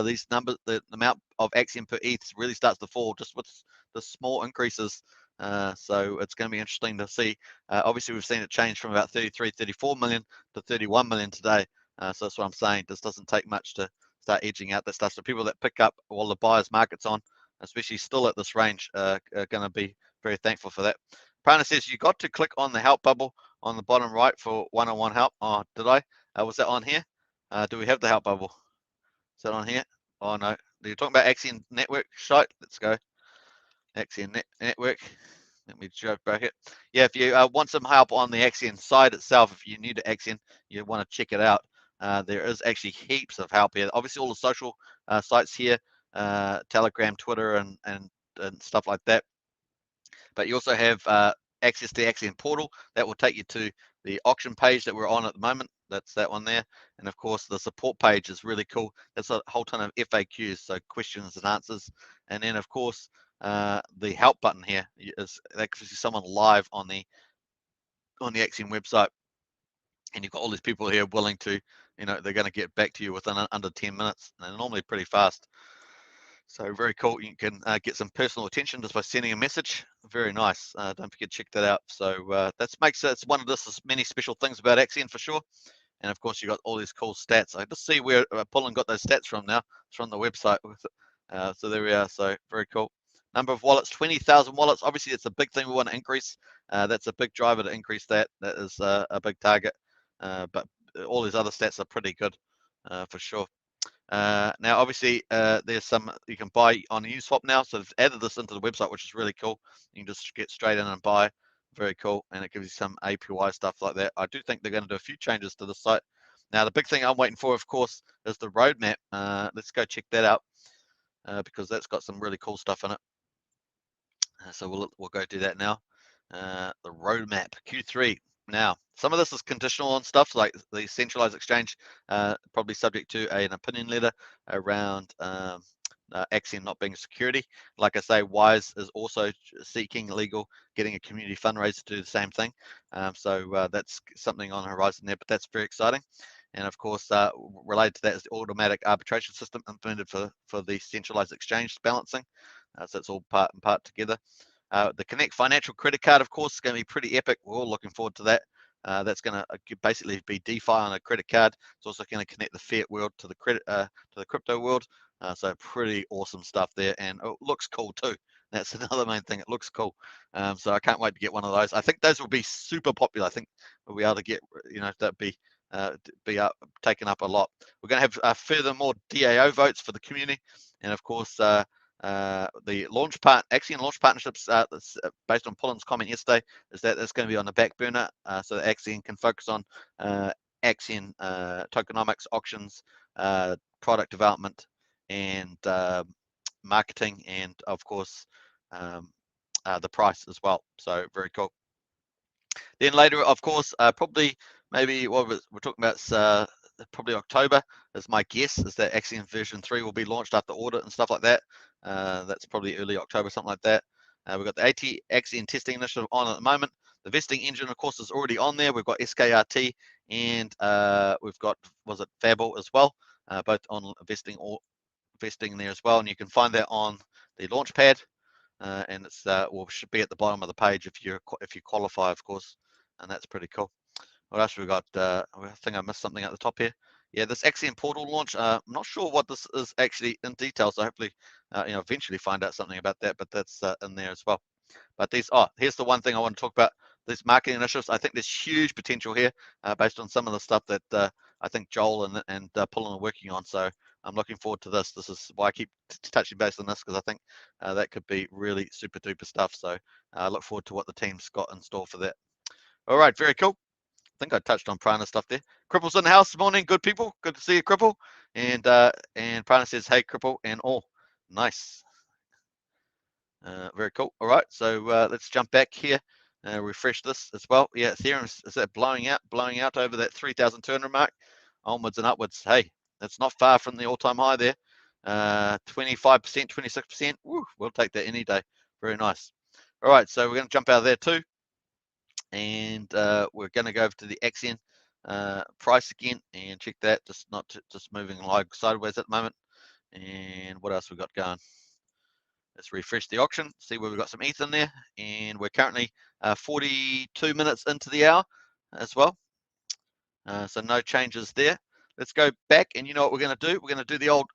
these numbers, the amount of Axion per ETH really starts to fall just with the small increases. So it's going to be interesting to see. Obviously, we've seen it change from about 33, 34 million to 31 million today. So that's what I'm saying. This doesn't take much to start edging out that stuff. So people that pick up while the buyer's market's on, especially still at this range, are going to be very thankful for that. Prana says you got to click on the help bubble on the bottom right for one-on-one help. Oh, did I? Was that on here? Do we have the help bubble? Is that on here? Oh no. You're talking about Axion network site? Let's go. Axion network. Let me joke back it. Yeah, if you want some help on the Axion site itself, if you're new to Axion, you want to check it out. There is actually heaps of help here. Obviously, all the social sites here, Telegram, Twitter, and stuff like that. But you also have access to the Axion portal that will take you to the auction page that we're on at the moment. That's that one there. And of course, the support page is really cool. That's a whole ton of FAQs, so questions and answers. And then, of course, the help button here is that gives you someone live on the Axion website. And you've got all these people here willing to, they're going to get back to you within under 10 minutes. And they're normally pretty fast. So very cool. You can get some personal attention just by sending a message. Very nice. Don't forget to check that out. So that makes it's one of this many special things about Axion for sure. And of course, you got all these cool stats. I just see where Pullen got those stats from now. It's from the website. So there we are. So very cool. Number of wallets, 20,000 wallets. Obviously, it's a big thing we want to increase. That's a big driver to increase that. That is a big target. But all these other stats are pretty good for sure. Now, obviously, there's some you can buy on Uniswap now. So they've added this into the website, which is really cool. You can just get straight in and buy. Very cool. And it gives you some APY stuff like that. I do think they're going to do a few changes to the site. Now, the big thing I'm waiting for, of course, is the roadmap. Let's go check that out because that's got some really cool stuff in it. So we'll go do that now. The roadmap, Q3. Now, some of this is conditional on stuff like the centralized exchange, probably subject to an opinion letter around Axion not being a security. Like I say, Wise is also seeking getting a community fundraiser to do the same thing. So that's something on the horizon there, but that's very exciting. And of course, related to that is the automatic arbitration system implemented for the centralized exchange balancing. So it's all part and part together. The Connect Financial Credit Card, of course, is going to be pretty epic. We're all looking forward to that. That's going to basically be DeFi on a credit card. It's also going to connect the fiat world to the crypto world. So pretty awesome stuff there, and it looks cool too. That's another main thing. It looks cool. So I can't wait to get one of those. I think those will be super popular. I think we'll be able to get, that be taken up a lot. We're going to have furthermore DAO votes for the community, and of course the Axion launch partnerships based on Pulin's comment yesterday is that it's going to be on the back burner, so that Axion can focus on Axion tokenomics, auctions, product development, and marketing, and of course the price as well. So very cool. Then later, of course, probably maybe what we're talking about probably October is my guess, is that Axion version 3 will be launched after audit and stuff like that. That's probably early October, something like that. We've got the Axion testing initiative on at the moment. The vesting engine, of course, is already on there. We've got SKRT, and we've got, was it VAB as well, both on vesting there as well. And you can find that on the launch pad. And it's should be at the bottom of the page if you qualify, of course, and that's pretty cool. What else we got? I think I missed something at the top here. Yeah, this Axion portal launch. I'm not sure what this is actually in detail, so hopefully, eventually find out something about that. But that's in there as well. But here's the one thing I want to talk about. These marketing initiatives. I think there's huge potential here, based on some of the stuff that I think Joel and Pullen are working on. So I'm looking forward to this. This is why I keep touching base on this, because I think that could be really super duper stuff. So I look forward to what the team's got in store for that. All right, very cool. I think I touched on Prana stuff there. Cripple's in the house this morning. Good people. Good to see you, Cripple. And Prana says, hey, Cripple and all. Nice. Very cool. All right, so let's jump back here. Refresh this as well. Yeah, Ethereum is that blowing out over that 3,200 mark, onwards and upwards. Hey, that's not far from the all-time high there. 25%, 26%. Woo, we'll take that any day. Very nice. All right, so we're going to jump out of there too, and we're going to go over to the Axion price again and check that. Just moving like sideways at the moment. And what else we got going? Let's refresh the auction, see where we've got some ETH in there, and we're currently 42 minutes into the hour as well. So no changes there. Let's go back, and you know what we're going to do? We're going to do the old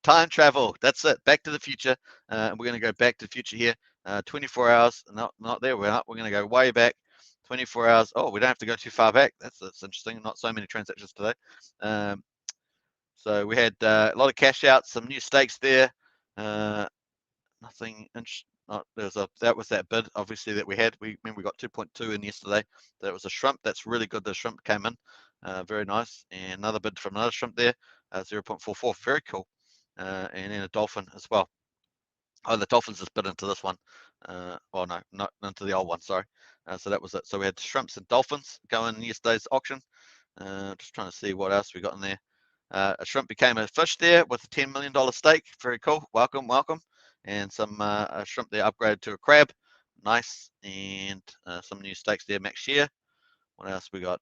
time travel. That's it, back to the future. And we're going to go back to the future here. 24 hours, not there, we're not. We're going to go way back, 24 hours. Oh, we don't have to go too far back. That's interesting, not so many transactions today. So we had a lot of cash outs, some new stakes there. Nothing that was that bid obviously that we had. We got 2.2 in yesterday. That was a shrimp. That's really good. The shrimp came in, very nice. And another bid from another shrimp there, 0.44, very cool. And then a dolphin as well. Oh, the dolphins just bid into this one. Oh no, not into the old one. Sorry. So that was it. So we had shrimps and dolphins going in yesterday's auction. Just trying to see what else we got in there. A shrimp became a fish there with a $10 million stake. Very cool. Welcome. And some shrimp there upgraded to a crab. Nice. And some new stakes there, Max Shear. What else we got?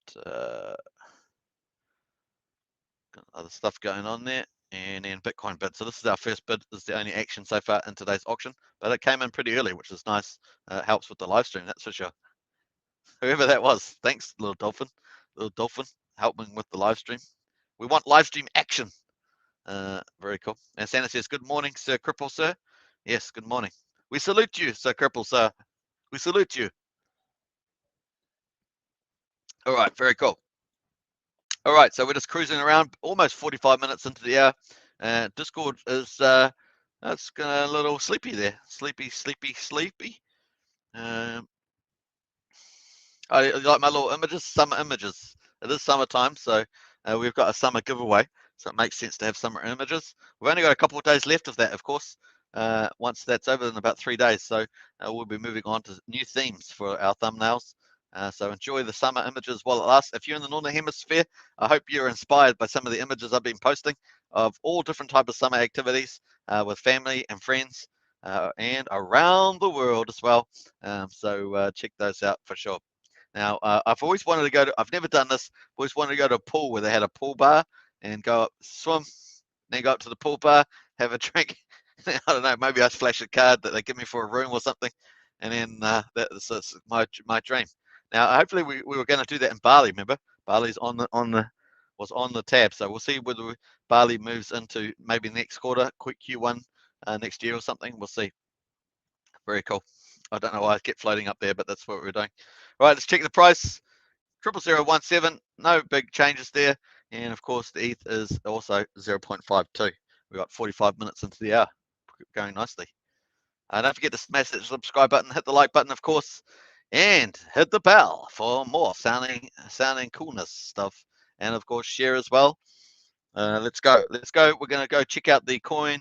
Other stuff going on there. And then Bitcoin bid. So this is our first bid. This is the only action so far in today's auction. But it came in pretty early, which is nice. Helps with the live stream, that's for sure. Whoever that was, thanks, little dolphin. Helping with the live stream. We want live stream action. Very cool. And Santa says, good morning, Sir Cripple, sir. Yes, good morning. We salute you, Sir Cripple, sir. We salute you. All right, very cool. All right, so we're just cruising around, almost 45 minutes into the hour. Discord is that's a little sleepy there. Sleepy. I like my little images, summer images. It is summertime, so we've got a summer giveaway, so it makes sense to have summer images. We've only got a couple of days left of that, of course. Once that's over in about 3 days, so we'll be moving on to new themes for our thumbnails. So enjoy the summer images while it lasts. If you're in the Northern Hemisphere, I hope you're inspired by some of the images I've been posting of all different types of summer activities with family and friends and around the world as well. So check those out for sure. Now, I've always wanted to go to, I've never done this, always wanted to go to a pool where they had a pool bar and go up, swim, then go up to the pool bar, have a drink. I don't know, maybe I flash a card that they give me for a room or something, and then that's my dream. Now, hopefully, we were going to do that in Bali. Remember, Bali's was on the tab, so we'll see whether Bali moves into maybe next quarter, quick Q1 next year or something. We'll see. Very cool. I don't know why I kept floating up there, but that's what we're doing. All right, let's check the price. 00017, no big changes there. And of course, the ETH is also 0.52. We've got 45 minutes into the hour, going nicely. Don't forget to smash that subscribe button, hit the like button, of course, and hit the bell for more sounding coolness stuff. And of course, share as well. Let's go. We're going to go check out the Coin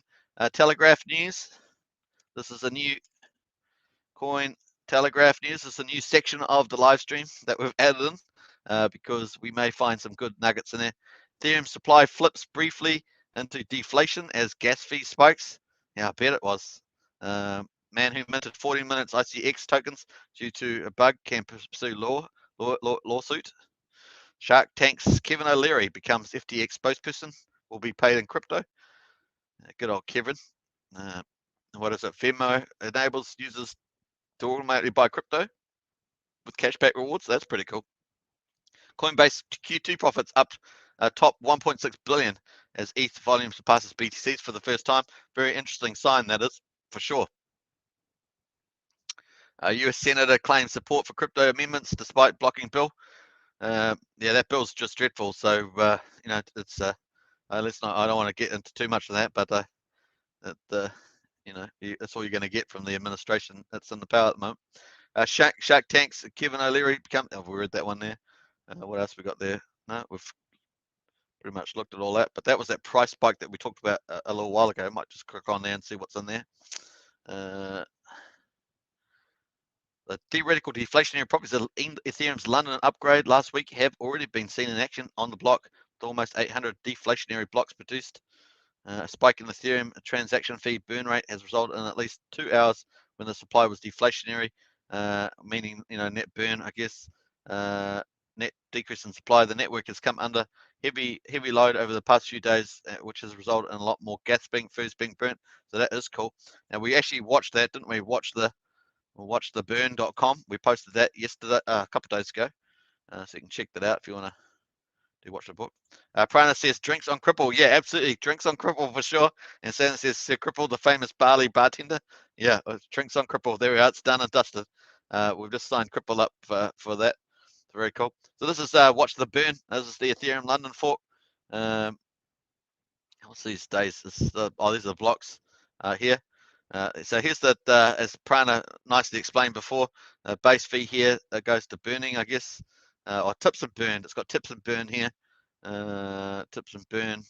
Telegraph news. This is a new Coin Telegraph news. This is a new section of the live stream that we've added in because we may find some good nuggets in there. Ethereum supply flips briefly into deflation as gas fee spikes. Yeah, I bet it was. Man who minted 14 minutes ICX tokens due to a bug can pursue lawsuit. Shark Tank's Kevin O'Leary becomes FTX spokesperson. Will be paid in crypto. Good old Kevin. What is it? Venmo enables users to automatically buy crypto with cashback rewards. That's pretty cool. Coinbase Q2 profits up top 1.6 billion as ETH volume surpasses BTCs for the first time. Very interesting sign, that is, for sure. US Senator claims support for crypto amendments despite blocking bill. Yeah, that bill's just dreadful. So you know, it's let's not. I don't want to get into too much of that, but you know, that's all you're going to get from the administration that's in the power at the moment. Shark Tank's Kevin O'Leary become. Oh, we read that one there. What else we got there? No, we've pretty much looked at all that. But that was that price spike that we talked about a little while ago. I might just click on there and see what's in there. The theoretical deflationary properties of Ethereum's London upgrade last week have already been seen in action on the block, with almost 800 deflationary blocks produced. A spike in the Ethereum transaction fee burn rate has resulted in at least 2 hours when the supply was deflationary, meaning, you know, net burn, I guess, net decrease in supply. The network has come under heavy load over the past few days, which has resulted in a lot more gas first being burnt. So that is cool. And we actually watched that, didn't we? Watch the burn.com. We posted that yesterday, a couple of days ago. So you can check that out if you want to watch the book. Prana says drinks on Cripple. Yeah, absolutely. Drinks on Cripple for sure. And Santa says Sir Cripple, the famous Bali bartender. Yeah, drinks on Cripple. There we are. It's done and dusted. We've just signed Cripple up for that. Very cool. So this is Watch the Burn. This is the Ethereum London fork. What's these days? These are the blocks here. So here's the, as Prana nicely explained before, base fee here goes to burning, I guess, or tips and burn. It's got tips and burn here. Tips and burn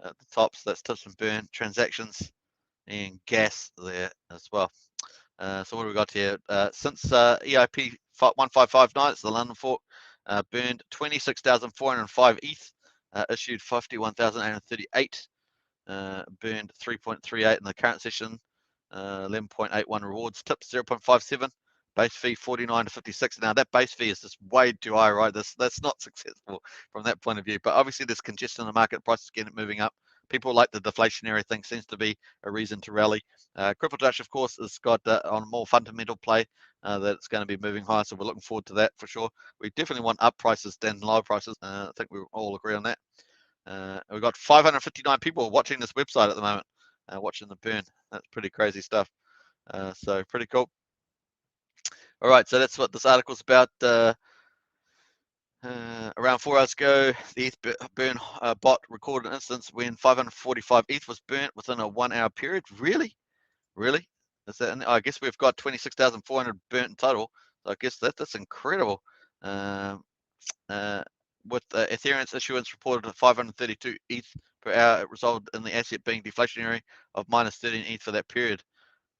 at the top, so that's tips and burn, transactions, and gas there as well. So what have we got here? Since EIP 1559, it's the London fork, burned 26,405 ETH, issued 51,838, burned 3.38 in the current session, 11.81 rewards, tips 0.57, base fee 49 to 56. Now that base fee is just way too high, right? That's not successful from that point of view. But obviously there's congestion in the market, prices getting moving up. People like the deflationary thing, seems to be a reason to rally. Cripple Dutch, of course, has got on a more fundamental play that it's going to be moving higher. So we're looking forward to that for sure. We definitely want up prices than low prices. I think we all agree on that. We've got 559 people watching this website at the moment, watching the burn. That's pretty crazy stuff. So pretty cool. All right, so that's what this article's about. Around 4 hours ago, the ETH burn bot recorded an instance when 545 ETH was burnt within a 1 hour period. Really? Is that? I guess we've got 26,400 burnt in total. So I guess that's incredible. With Ethereum's issuance reported at 532 ETH per hour, it resulted in the asset being deflationary of minus 13 ETH for that period.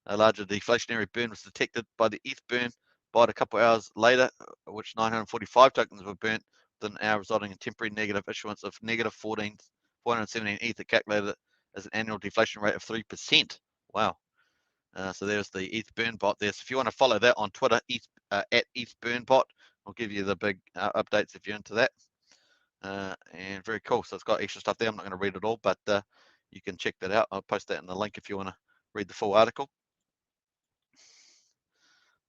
A larger deflationary burn was detected by the ETH burn bot a couple hours later, which 945 tokens were burnt within an hour, resulting in temporary negative issuance of negative 417 ETH, calculated as an annual deflation rate of 3%. Wow. So there's the ETH burn bot there. So if you want to follow that on Twitter, at ETH burn bot, I'll give you the big updates if you're into that. And very cool. So it's got extra stuff there. I'm not going to read it all, but you can check that out. I'll post that in the link if you want to read the full article.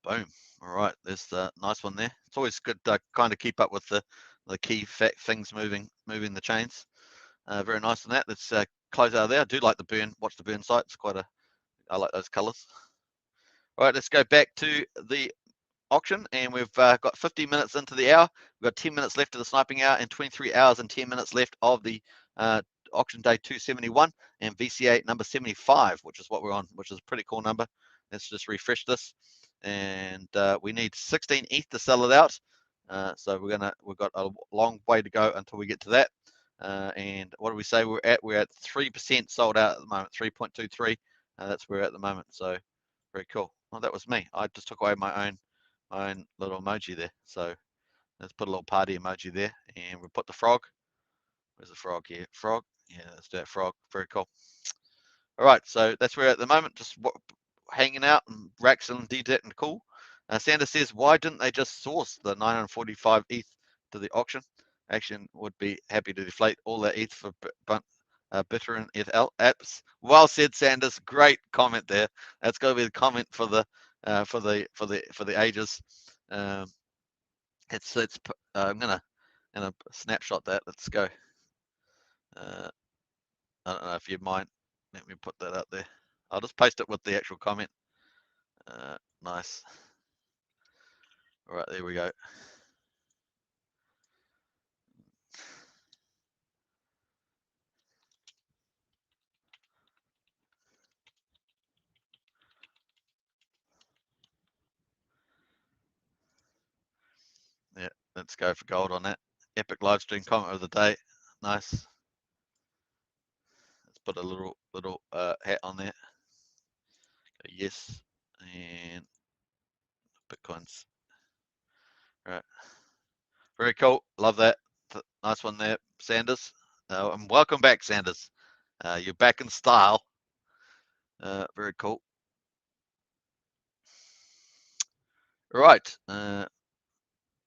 Boom. All right, there's the nice one there. It's always good to kind of keep up with the key things moving the chains. Very nice on that. Let's close out of there. I do like the burn. Watch the burn site. It's quite I like those colors. All right, let's go back to the auction, and we've got 50 minutes into the hour. We've got 10 minutes left of the sniping hour and 23 hours and 10 minutes left of the auction day 271 and VCA number 75, which is what we're on, which is a pretty cool number. Let's just refresh this, and we need 16 ETH to sell it out. So we've got a long way to go until we get to that. And what do we say we're at? We're at 3% sold out at the moment, 3.23. That's where we're at the moment. So very cool. Well, that was me. I just took away my own little emoji there. So let's put a little party emoji there, and we'll put the frog. Where's the frog here? Frog. Yeah, let's do that frog. Very cool. All right, so that's where at the moment, just hanging out and Raxon, DDET, and cool. Sanders says, why didn't they just source the 945 ETH to the auction? Axion would be happy to deflate all that ETH for Bitter and ETH apps. Well said, Sanders. Great comment there. That's going to be the comment for the ages. I'm gonna snapshot that. Let's go. I don't know if you mind. Let me put that up there. I'll just paste it with the actual comment. Nice. All right, there we go. Yeah, let's go for gold on that. Epic live stream comment of the day. Nice. Let's put a little hat on there. Go yes, and Bitcoins. All right. Very cool. Love that. Nice one there, Sanders. And welcome back, Sanders. You're back in style. Very cool. All right.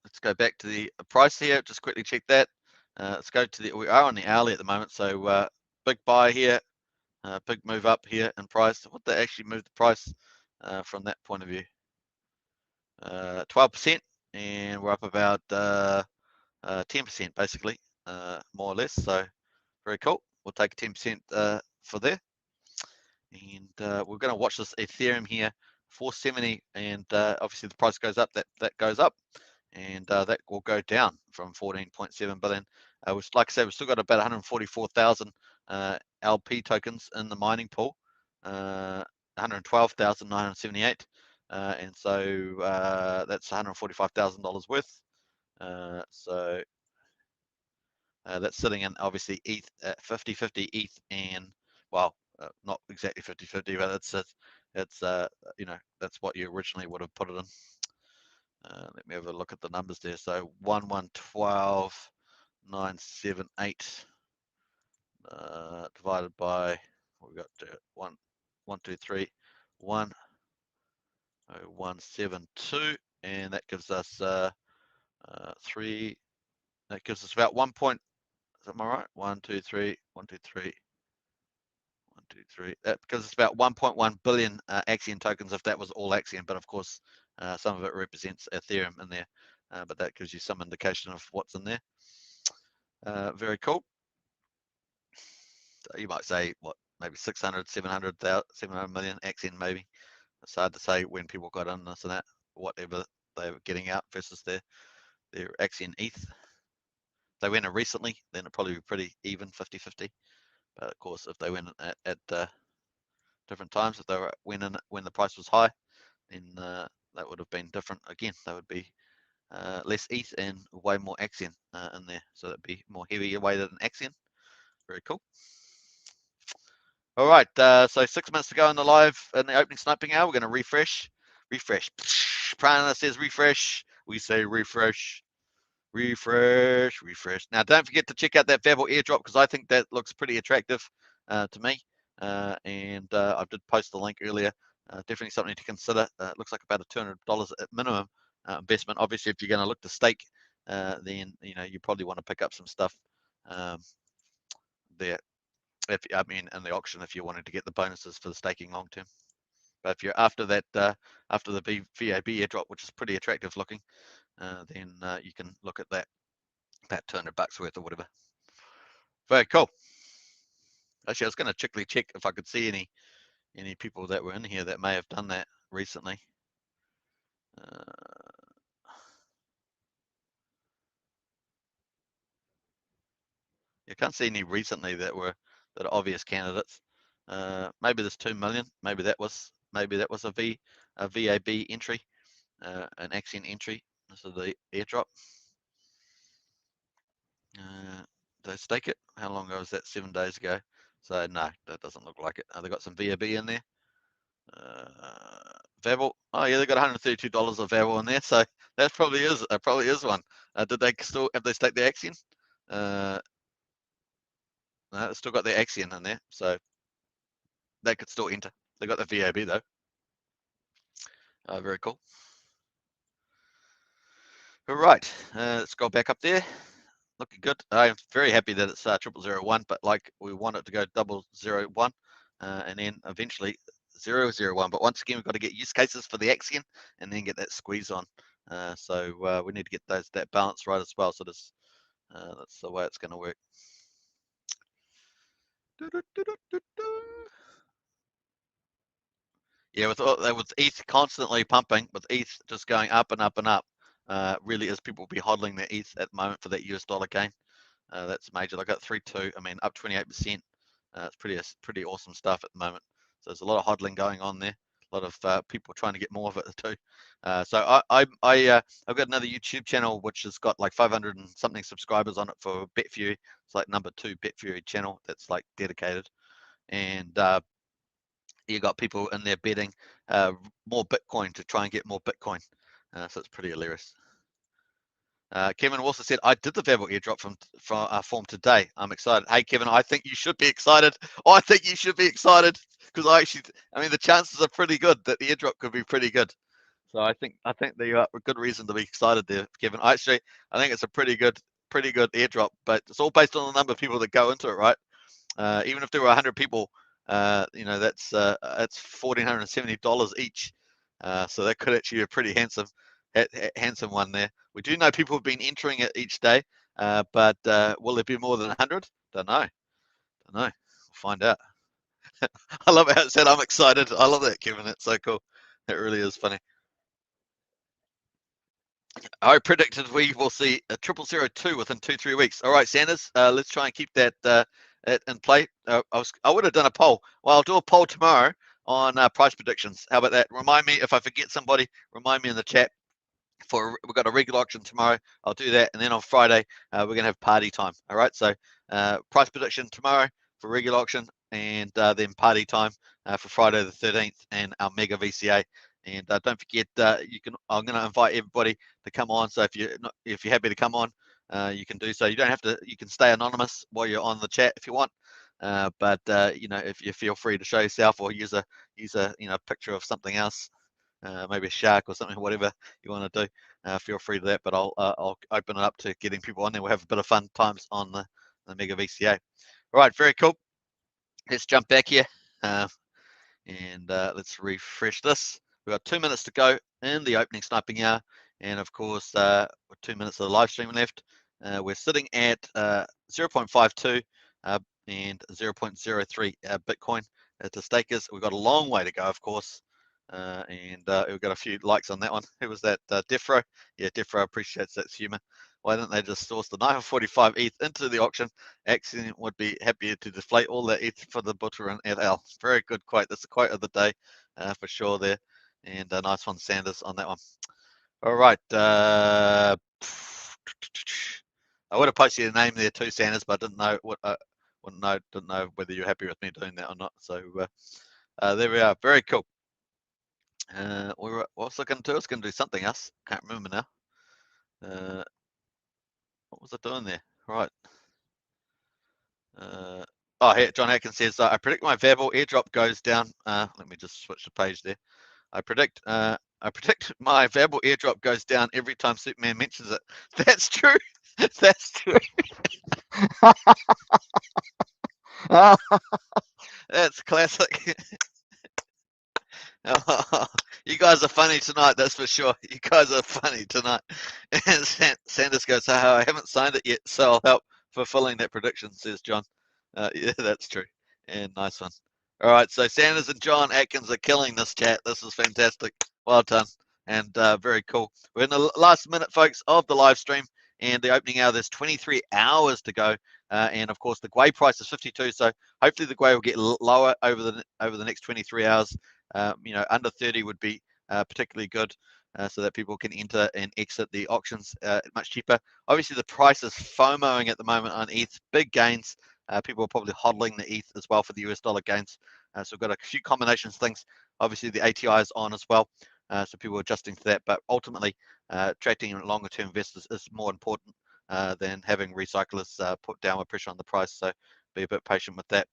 Let's go back to the price here. Just quickly check that. Let's go to we are on the hourly at the moment. So big buy here, big move up here in price. What they actually moved the price from that point of view? 12%, and we're up about 10% basically, more or less. So very cool. We'll take 10% for there. And we're going to watch this Ethereum here, 470, and obviously the price goes up, that goes up, and that will go down from 14.7 billion. Like I said, we've still got about 144,000 LP tokens in the mining pool, 112,978, and so that's $145,000 worth. So that's sitting in obviously ETH at 50-50 ETH, and well, not exactly 50-50, but it's you know, that's what you originally would have put it in. Let me have a look at the numbers there. So 112,978 divided by, what we got there, 1,172, and that gives us 3. That gives us about 1 point. Am I right? 1, 2, 3, 1, 2, 3, 1, 2, 3. That gives us about 1.1 billion Axion tokens if that was all Axion, but of course some of it represents Ethereum in there, but that gives you some indication of what's in there. Very cool. So you might say, what, maybe 600, 700 million Axion maybe. It's hard to say when people got in this and that, whatever they were getting out versus their Axion ETH. If they went in recently, then it'd probably be pretty even, 50-50. But of course, if they went at different times, if they went in when the price was high, then that would have been different. Again, they would be less ETH and way more Axion in there. So that'd be more heavier weighted than Axion. Very cool. All right, so 6 minutes to go in the opening sniping hour. We're going to refresh. Prana says refresh. We say refresh. Now, don't forget to check out that VAB airdrop, because I think that looks pretty attractive to me. And I did post the link earlier definitely something to consider. It looks like about a $200 at minimum investment. Obviously, if you're going to look to stake, then you probably want to pick up some stuff there. I mean, in the auction, if you wanted to get the bonuses for the staking long term. But if you're after that, after the VAB airdrop, which is pretty attractive looking, then you can look at that $200 worth or whatever. Very cool. Actually, I was going to quickly check if I could see any people that were in here that may have done that recently. You can't see any recently that are obvious candidates. Maybe there's 2 million. Maybe that was a VAB entry, an Axion entry. This is the airdrop. Did I stake it? How long ago was that? 7 days ago. So no, that doesn't look like it. They got some VAB in there. VABL. Oh yeah, they got $132 of VABL in there. So that probably is one. Did they still have they staked the Axion? No, it's still got the Axion in there, so they could still enter. They got the VAB though. Very cool. All right, let's go back up there. Looking good. I'm very happy that it's 0001, but like we want it to go 001, and then eventually 001. But once again, we've got to get use cases for the Axion and then get that squeeze on. So we need to get that balance right as well. So that's the way it's going to work. Yeah, with ETH constantly pumping, with ETH just going up and up and up, really is people will be hodling their ETH at the moment for that US dollar gain. That's major. I got 3.2. I mean, up 28%. It's pretty awesome stuff at the moment. So there's a lot of hodling going on there. A lot of people trying to get more of it too. So I've got another YouTube channel which has got like 500 and something subscribers on it for BetFury. It's like number 2 BetFury channel that's like dedicated, and you got people in there betting more Bitcoin to try and get more Bitcoin. So it's pretty hilarious. Kevin also said, I did the VABL airdrop from form today. I'm excited. Hey, Kevin, I think you should be excited. I think you should be excited because I mean, the chances are pretty good that the airdrop could be pretty good. So I think there are a good reason to be excited there, Kevin. I think it's a pretty good airdrop, but it's all based on the number of people that go into it, right? Even if there were 100 people, that's $1,470 each. So that could actually be a pretty handsome one there. We do know people have been entering it each day, but will it be more than 100? Don't know. We'll find out. I love how it said I'm excited. I love that, Kevin. It's so cool. It really is funny. I predicted we will see a 0002 within 2-3 weeks. All right, Sanders, let's try and keep that in play. I would have done a poll. Well, I'll do a poll tomorrow on price predictions. How about that? Remind me if I forget somebody. Remind me in the chat. We've got a regular auction tomorrow. I'll do that, and then on Friday we're gonna have party time. All right, so price prediction tomorrow for regular auction, and then party time for Friday the 13th, and our mega VCA. And don't forget, I'm going to invite everybody to come on. So if you're happy to come on, you can do so. You don't have to. You can stay anonymous while you're on the chat if you want. But if you feel free to show yourself or use a picture of something else, maybe a shark or something, whatever you want to do, feel free to that. But I'll open it up to getting people on there. We'll have a bit of fun times on the mega VCA. All right, very cool. Let's jump back here. And let's refresh this. We've got 2 minutes to go in the opening sniping hour, and of course, 2 minutes of the live stream left. We're sitting at 0.52 and 0.03 Bitcoin to stakers. We've got a long way to go, of course, and we've got a few likes on that one. Who was that? Defro? Yeah, Defro appreciates that humor. Why didn't they just source the 945 ETH into the auction? Axion would be happier to deflate all the ETH for the butcher and LL. Very good quote. That's the quote of the day for sure there. And a nice one, Sanders, on that one. All right. I would have posted your name there too, Sanders, but I didn't know whether you're happy with me doing that or not. So there we are. Very cool. What was I going to do? I was going to do something else. Can't remember now. What was I doing there? Right. Oh, here, John Atkins says, I predict my VAB airdrop goes down. Let me just switch the page there. I predict my VAB airdrop goes down every time Superman mentions it. That's true. That's true. That's classic. Oh, you guys are funny tonight, that's for sure. You guys are funny tonight. And Sanders goes, oh, I haven't signed it yet, so I'll help fulfilling that prediction, says John. Yeah, that's true. And nice one. All right, so Sanders and John Atkins are killing this chat. This is fantastic. Well done. And very cool. We're in the last minute, folks, of the live stream. And the opening hour, there's 23 hours to go. And of course, the Gwei price is 52. So hopefully the Gwei will get lower over the next 23 hours. You know, under 30 would be particularly good, so that people can enter and exit the auctions much cheaper. Obviously, the price is FOMOing at the moment on ETH. Big gains. People are probably hodling the ETH as well for the US dollar gains. So we've got a few combinations things. Obviously, the ATI is on as well. So people are adjusting to that. But ultimately, attracting longer term investors is more important than having recyclers put downward pressure on the price. So be a bit patient with that.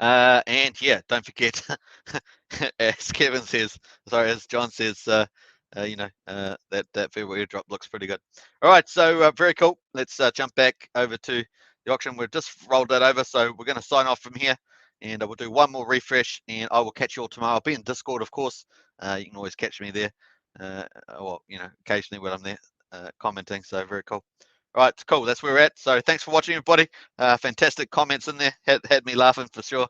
And yeah, don't forget, as Kevin says, sorry, as John says, you know, that VAB airdrop looks pretty good. All right, so very cool. Let's jump back over to the auction. We've just rolled that over, so we're going to sign off from here, and we'll do one more refresh, and I will catch you all tomorrow. I'll be in Discord, of course. You can always catch me there, or you know, occasionally when I'm there commenting. So very cool. All right, cool. That's where we're at. So thanks for watching, everybody. Fantastic comments in there. Had me laughing for sure.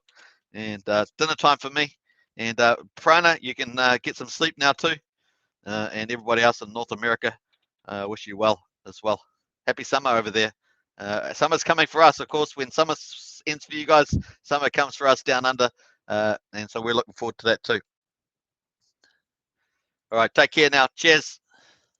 And dinner time for me. And Prana, you can get some sleep now too. And everybody else in North America, wish you well as well. Happy summer over there. Summer's coming for us, of course. When summer ends for you guys, summer comes for us down under. And so we're looking forward to that too. All right, take care now. Cheers.